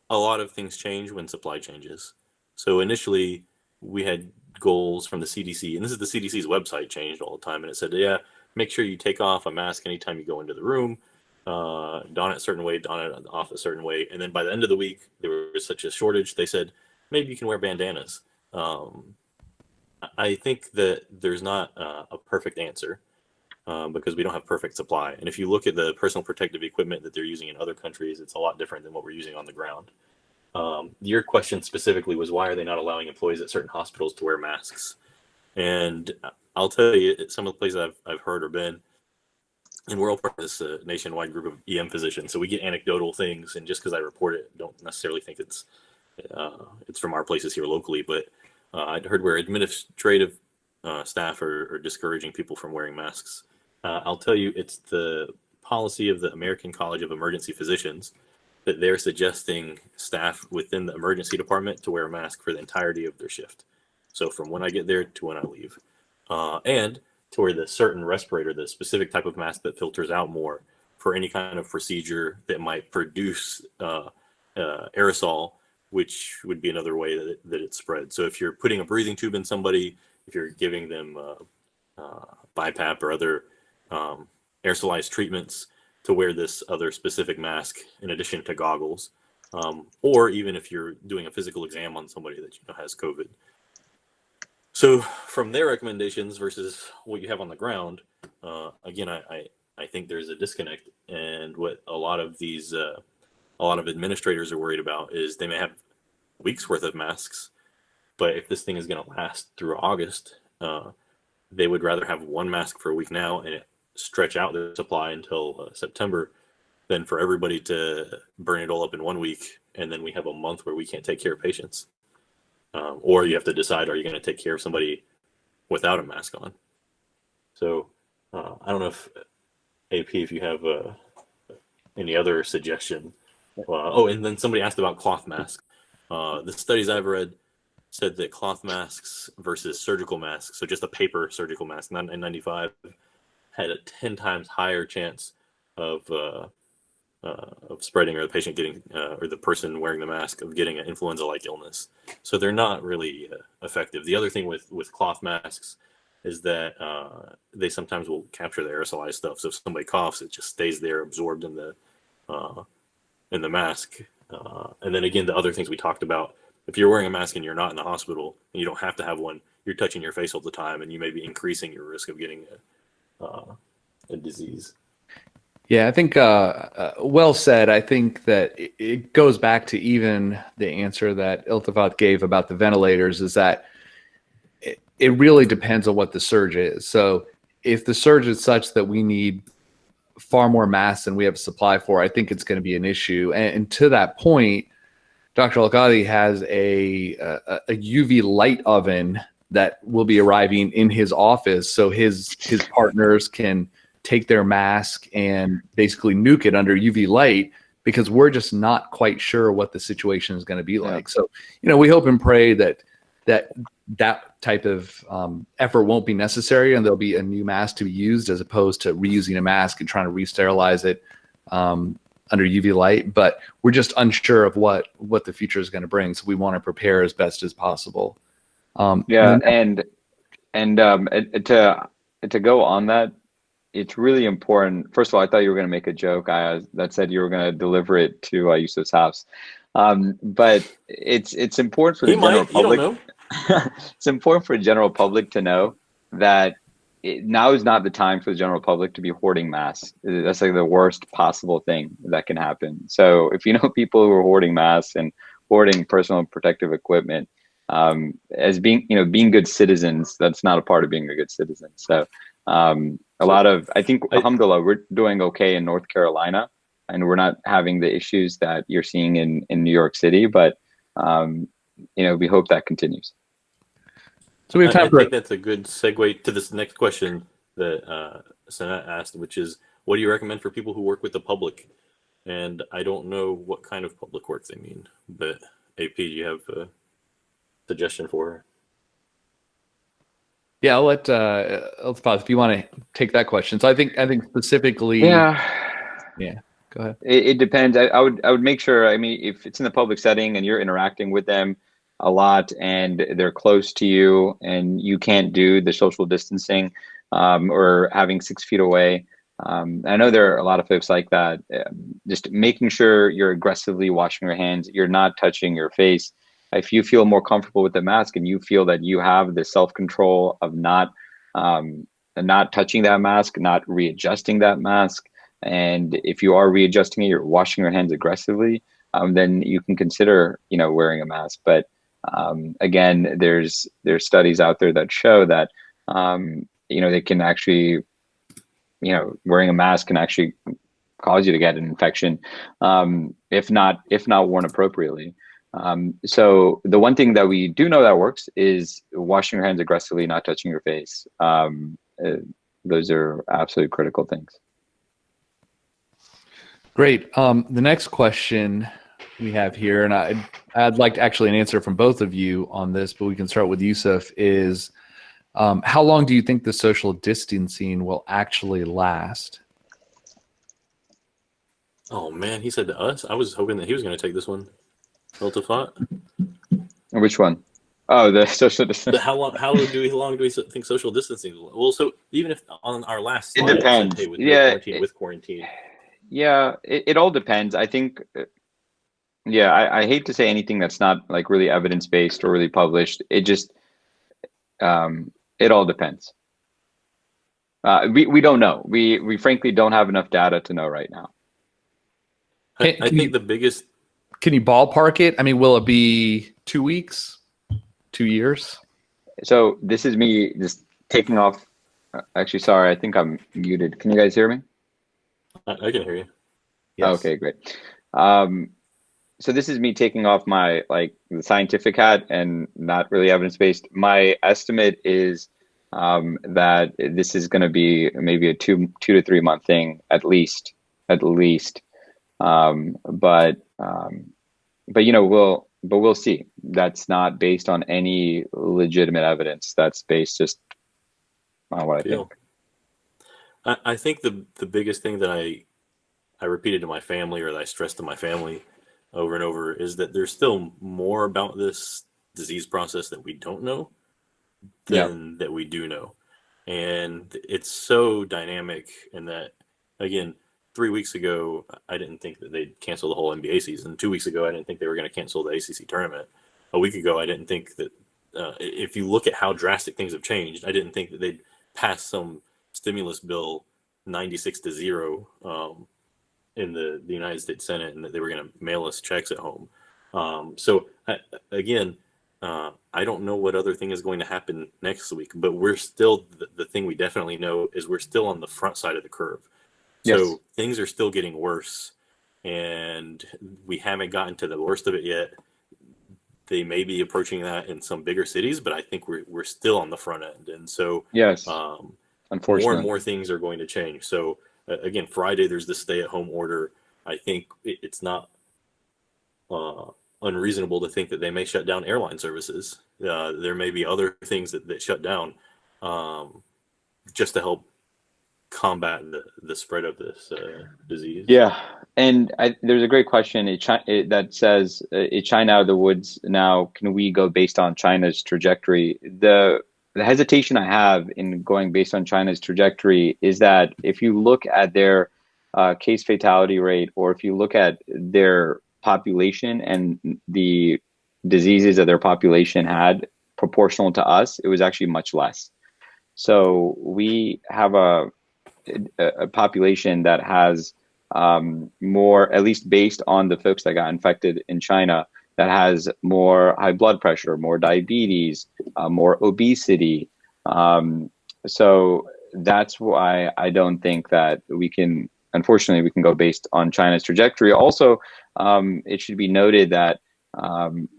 a lot of things change when supply changes. So initially we had goals from the CDC, and this is the CDC's website, changed all the time, and it said, yeah, make sure you take off a mask anytime you go into the room, don it a certain way, don it off a certain way. And then by the end of the week, there was such a shortage, they said, maybe you can wear bandanas. I think that there's not a perfect answer because we don't have perfect supply. And if you look at the personal protective equipment that they're using in other countries, it's a lot different than what we're using on the ground. Your question specifically was, why are they not allowing employees at certain hospitals to wear masks? And I'll tell you, some of the places I've heard or been, and we're all part of this nationwide group of EM physicians, so we get anecdotal things, and just because I report it, don't necessarily think it's from our places here locally. But I'd heard where administrative staff are discouraging people from wearing masks. I'll tell you, it's the policy of the American College of Emergency Physicians that they're suggesting staff within the emergency department to wear a mask for the entirety of their shift. So from when I get there to when I leave. And to wear the certain respirator, the specific type of mask that filters out more for any kind of procedure that might produce aerosol, which would be another way that it spreads. So if you're putting a breathing tube in somebody, if you're giving them BiPAP or other aerosolized treatments, to wear this other specific mask in addition to goggles, or even if you're doing a physical exam on somebody that you know has COVID. So from their recommendations versus what you have on the ground, again, I think there's a disconnect. And what a lot of these a lot of administrators are worried about is they may have weeks worth of masks, but if this thing is going to last through August, they would rather have one mask for a week now and stretch out the supply until September than for everybody to burn it all up in 1 week, and then we have a month where we can't take care of patients. Or you have to decide, are you going to take care of somebody without a mask on? So I don't know if AP, if you have any other suggestion. And then somebody asked about cloth masks. The studies I've read said that cloth masks versus surgical masks, so just a paper surgical mask, not N95, had a 10 times higher chance of spreading, or the patient getting, or the person wearing the mask of getting an influenza-like illness. So they're not really effective. The other thing with cloth masks is that they sometimes will capture the aerosolized stuff. So if somebody coughs, it just stays there absorbed in the mask. And then again, the other things we talked about, if you're wearing a mask and you're not in the hospital and you don't have to have one, you're touching your face all the time, and you may be increasing your risk of getting a disease. Yeah, I think well said. I think that it goes back to even the answer that Iltifat gave about the ventilators, is that it really depends on what the surge is. So if the surge is such that we need far more masks than we have a supply for, I think it's going to be an issue. And to that point, Dr. Alkadhi has a UV light oven that will be arriving in his office, so his partners can take their mask and basically nuke it under UV light, because we're just not quite sure what the situation is going to be like. So, we hope and pray that type of effort won't be necessary, and there'll be a new mask to be used as opposed to reusing a mask and trying to re-sterilize it under UV light. But we're just unsure of what the future is going to bring, so we want to prepare as best as possible. And to go on that, it's really important. First of all, I thought you were going to make a joke, Ayaz, that said you were going to deliver it to Yousif's house. But it's important for the general public. You don't know. It's important for the general public to know that now is not the time for the general public to be hoarding masks. That's like the worst possible thing that can happen. So if you know people who are hoarding masks and hoarding personal protective equipment, as being good citizens, that's not a part of being a good citizen. So I think alhamdulillah, we're doing okay in North Carolina, and we're not having the issues that you're seeing in New York City, but we hope that continues. So we have time I think that's a good segue to this next question that Sanat asked, which is, what do you recommend for people who work with the public? And I don't know what kind of public work they mean, but AP, do you have a suggestion for her? Yeah, I'll let Iltifat, if you want to take that question. So I think specifically. Yeah. Go ahead. It depends. I would make sure. I mean, if it's in the public setting and you're interacting with them a lot and they're close to you and you can't do the social distancing or having 6 feet away. I know there are a lot of folks like that. Just making sure you're aggressively washing your hands, you're not touching your face. If you feel more comfortable with the mask and you feel that you have the self-control of not touching that mask, not readjusting that mask, and if you are readjusting it, you're washing your hands aggressively, then you can consider wearing a mask. But again, there's studies out there that show that they can actually, wearing a mask can actually cause you to get an infection if not worn appropriately. So the one thing that we do know that works is washing your hands aggressively, not touching your face. Those are absolutely critical things. Great. The next question we have here, and I'd like to actually an answer from both of you on this, but we can start with Yousif, is how long do you think the social distancing will actually last? Oh man, he said to us. I was hoping that he was going to take this one. Iltifat. Which one? Oh, the social distancing. How long do we think social distancing will? Well, so even if on our last slide, it depends. Said, hey, with quarantine. Yeah, it all depends. I think. Yeah, I hate to say anything that's not like really evidence-based or really published. It just, it all depends. We don't know. We frankly don't have enough data to know right now. I think the biggest. Can you ballpark it? I mean, will it be 2 weeks, 2 years? So this is me just taking off. Actually, sorry, I think I'm muted. Can you guys hear me? I can hear you. Yes. Okay, great. So this is me taking off my the scientific hat and not really evidence-based. My estimate is that this is going to be maybe a 2 to 3 month thing at least. But we'll see. That's not based on any legitimate evidence. That's based just on what I think. I think the biggest thing that I repeated to my family, or that I stressed to my family over and over, is that there's still more about this disease process that we don't know than that we do know. And it's so dynamic, and that, again, 3 weeks ago, I didn't think that they'd cancel the whole NBA season. 2 weeks ago, I didn't think they were going to cancel the ACC tournament. A week ago, I didn't think that, if you look at how drastic things have changed, I didn't think that they'd pass some stimulus bill 96-0 in the United States Senate, and that they were going to mail us checks at home. So again, I don't know what other thing is going to happen next week, but we're still, the thing we definitely know is we're still on the front side of the curve. Yes. So things are still getting worse, and we haven't gotten to the worst of it yet. They may be approaching that in some bigger cities, but I think we're still on the front end. And so Yes, more unfortunately, and more things are going to change. So again, Friday, there's this stay-at-home order. I think it's not unreasonable to think that they may shut down airline services. There may be other things that shut down just to help combat the spread of this disease. Yeah, and there's a great question that says, is China out of the woods now? Can we go based on China's trajectory? The hesitation I have in going based on China's trajectory is that if you look at their case fatality rate, or if you look at their population and the diseases that their population had proportional to us, it was actually much less. So we have a population that has more, at least based on the folks that got infected in China, that has more high blood pressure, more diabetes, more obesity. So that's why I don't think that unfortunately, we can go based on China's trajectory. Also, it should be noted that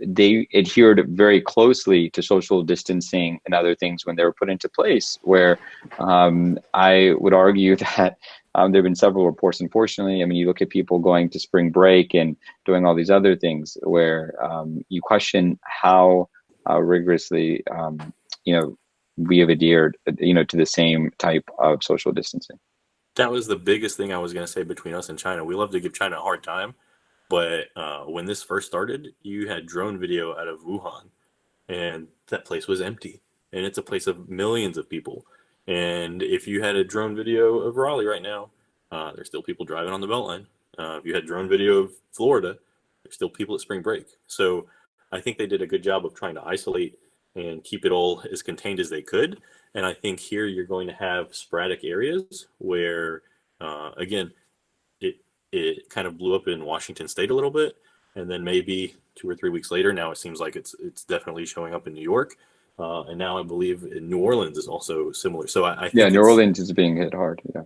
they adhered very closely to social distancing and other things when they were put into place, where I would argue that there have been several reports, unfortunately. I mean, you look at people going to spring break and doing all these other things where you question how rigorously, we have adhered, to the same type of social distancing. That was the biggest thing I was going to say between us and China. We love to give China a hard time, but when this first started, you had drone video out of Wuhan, and that place was empty. And it's a place of millions of people. And if you had a drone video of Raleigh right now, there's still people driving on the Beltline. If you had drone video of Florida, there's still people at spring break. So I think they did a good job of trying to isolate and keep it all as contained as they could. And I think here you're going to have sporadic areas where, again, it kind of blew up in Washington State a little bit, and then maybe 2 or 3 weeks later, now it seems like it's definitely showing up in New York, and now I believe in New Orleans is also similar. So I think New Orleans is being hit hard. Yeah.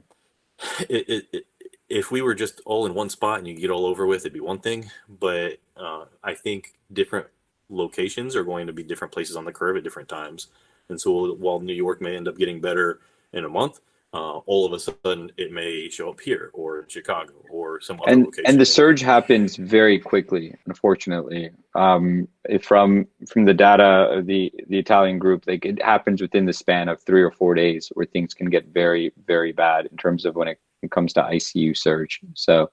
If we were just all in one spot and you get all over with, it'd be one thing. But I think different locations are going to be different places on the curve at different times. And so while New York may end up getting better in a month, all of a sudden it may show up here or in Chicago or some other location. And the surge happens very quickly, unfortunately. From the data of the Italian group, it happens within the span of 3 or 4 days, where things can get very, very bad in terms of when it comes to ICU surge. So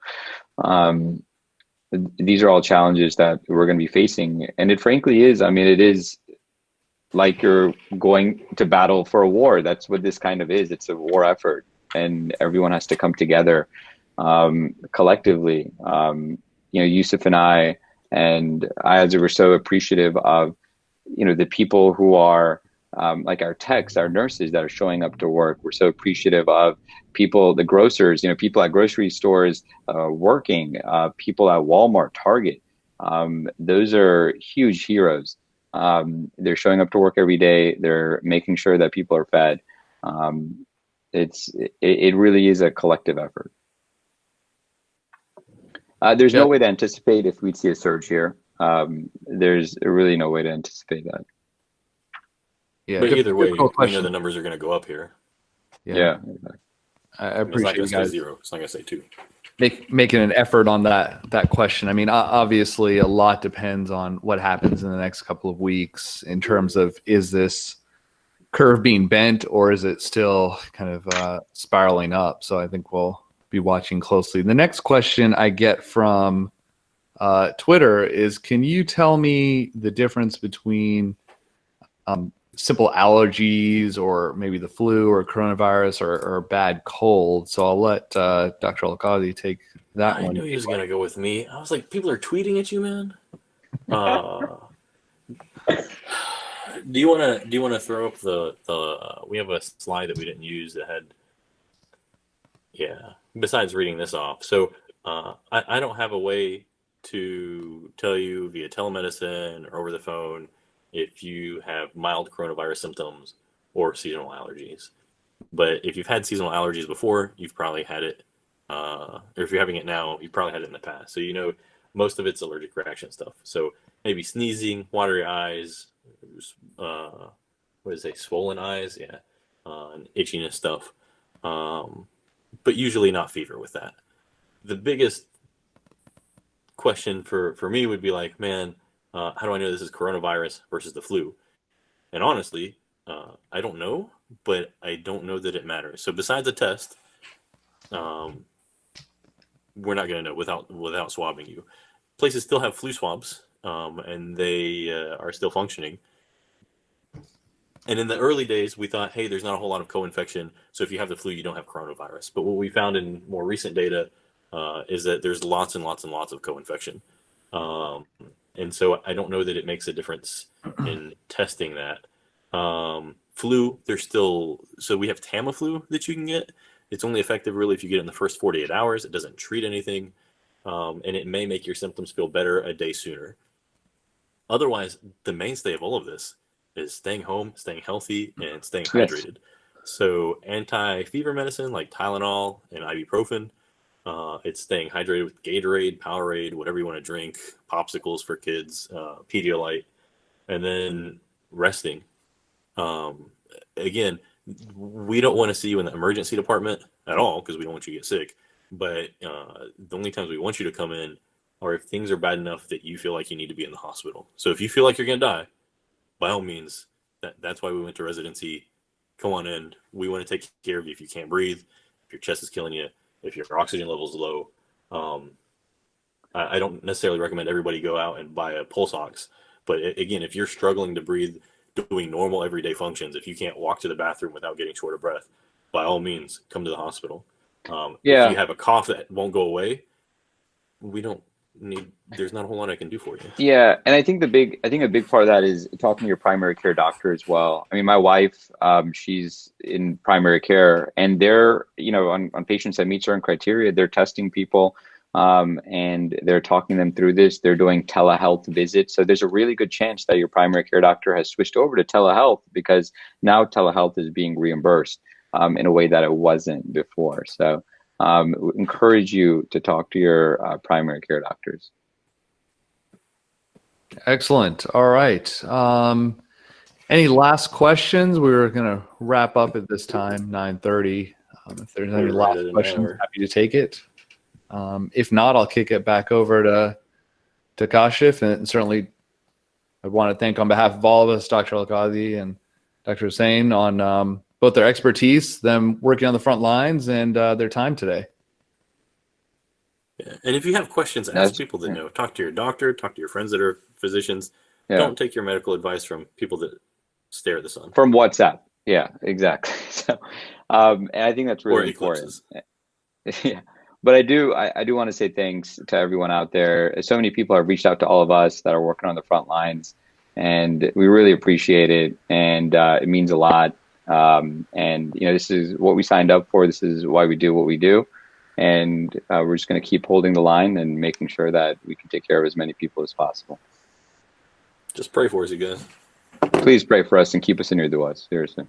these are all challenges that we're going to be facing. And it frankly is, it is like you're going to battle for a war. That's what this kind of is. It's a war effort, and everyone has to come together collectively. Yousif and I and Ayaz were so appreciative of, the people who are like our techs, our nurses that are showing up to work. We're so appreciative of people, the grocers, people at grocery stores working, people at Walmart, Target. Those are huge heroes. They're showing up to work every day. They're making sure that people are fed. It really is a collective effort. There's no way to anticipate if we'd see a surge here. There's really no way to anticipate that. Yeah, but either way, we question. know the numbers are going to go up here. Yeah. I appreciate you it's not going to guys stay 0. It's not going to stay 2. making an effort on that question. I mean, obviously, a lot depends on what happens in the next couple of weeks in terms of, is this curve being bent or is it still kind of spiraling up? So I think we'll be watching closely. The next question I get from Twitter is, can you tell me the difference between simple allergies or maybe the flu or coronavirus or bad cold? So I'll let Dr. Alkadhi take that I one. knew he was going to go with me. I was like, people are tweeting at you, man. Do you want to throw up the we have a slide that we didn't use that had, besides reading this off. So I don't have a way to tell you via telemedicine or over the phone if you have mild coronavirus symptoms or seasonal allergies. But if you've had seasonal allergies before, you've probably had it, or if you're having it now, you've probably had it in the past. So most of it's allergic reaction stuff. So maybe sneezing, watery eyes, swollen eyes, and itchiness stuff. But usually not fever with that. The biggest question for me would be like, man, how do I know this is coronavirus versus the flu? And honestly, I don't know, but I don't know that it matters. So besides a test, we're not going to know without swabbing you. Places still have flu swabs, and they are still functioning. And in the early days, we thought, hey, there's not a whole lot of co-infection, so if you have the flu, you don't have coronavirus. But what we found in more recent data is that there's lots and lots and lots of co-infection. And so I don't know that it makes a difference in testing that. Flu, so we have Tamiflu that you can get. It's only effective really if you get it in the first 48 hours. It doesn't treat anything, and it may make your symptoms feel better a day sooner. Otherwise, the mainstay of all of this is staying home, staying healthy, and staying hydrated. So anti-fever medicine like Tylenol and ibuprofen, it's staying hydrated with Gatorade, Powerade, whatever you want to drink, popsicles for kids, Pedialyte, and then resting. Again, we don't want to see you in the emergency department at all because we don't want you to get sick. But the only times we want you to come in are if things are bad enough that you feel like you need to be in the hospital. So if you feel like you're going to die, by all means, that's why we went to residency. Come on in. We want to take care of you if you can't breathe, if your chest is killing you, if your oxygen level is low. I don't necessarily recommend everybody go out and buy a pulse ox. But again, if you're struggling to breathe, doing normal everyday functions, if you can't walk to the bathroom without getting short of breath, by all means, come to the hospital. If you have a cough that won't go away, there's not a whole lot I can do for you. Yeah, and I think a big part of that is talking to your primary care doctor as well. I mean, my wife, she's in primary care, and they're, on patients that meet certain criteria, they're testing people, and they're talking them through this. They're doing telehealth visits. So there's a really good chance that your primary care doctor has switched over to telehealth because now telehealth is being reimbursed in a way that it wasn't before. So encourage you to talk to your primary care doctors. Excellent. All right. Any last questions? We were going to wrap up at this time, 9:30. If there's any last questions, happy to take it. If not, I'll kick it back over to Kashif, and certainly I want to thank on behalf of all of us, Dr. Alkadhi and Dr. Husain, on both their expertise, them working on the front lines, and their time today. Yeah. And if you have questions, ask people that know. Talk to your doctor, talk to your friends that are physicians. Yeah. Don't take your medical advice from people that stare at the sun. From WhatsApp. Yeah, exactly. So, and I think that's really important. Yeah. But I do want to say thanks to everyone out there. So many people have reached out to all of us that are working on the front lines. and we really appreciate it, and it means a lot. And this is what we signed up for. This is why we do what we do, and we're just going to keep holding the line and making sure that we can take care of as many people as possible. Just pray for us, you guys. Please pray for us and keep us in your du'as. Seriously.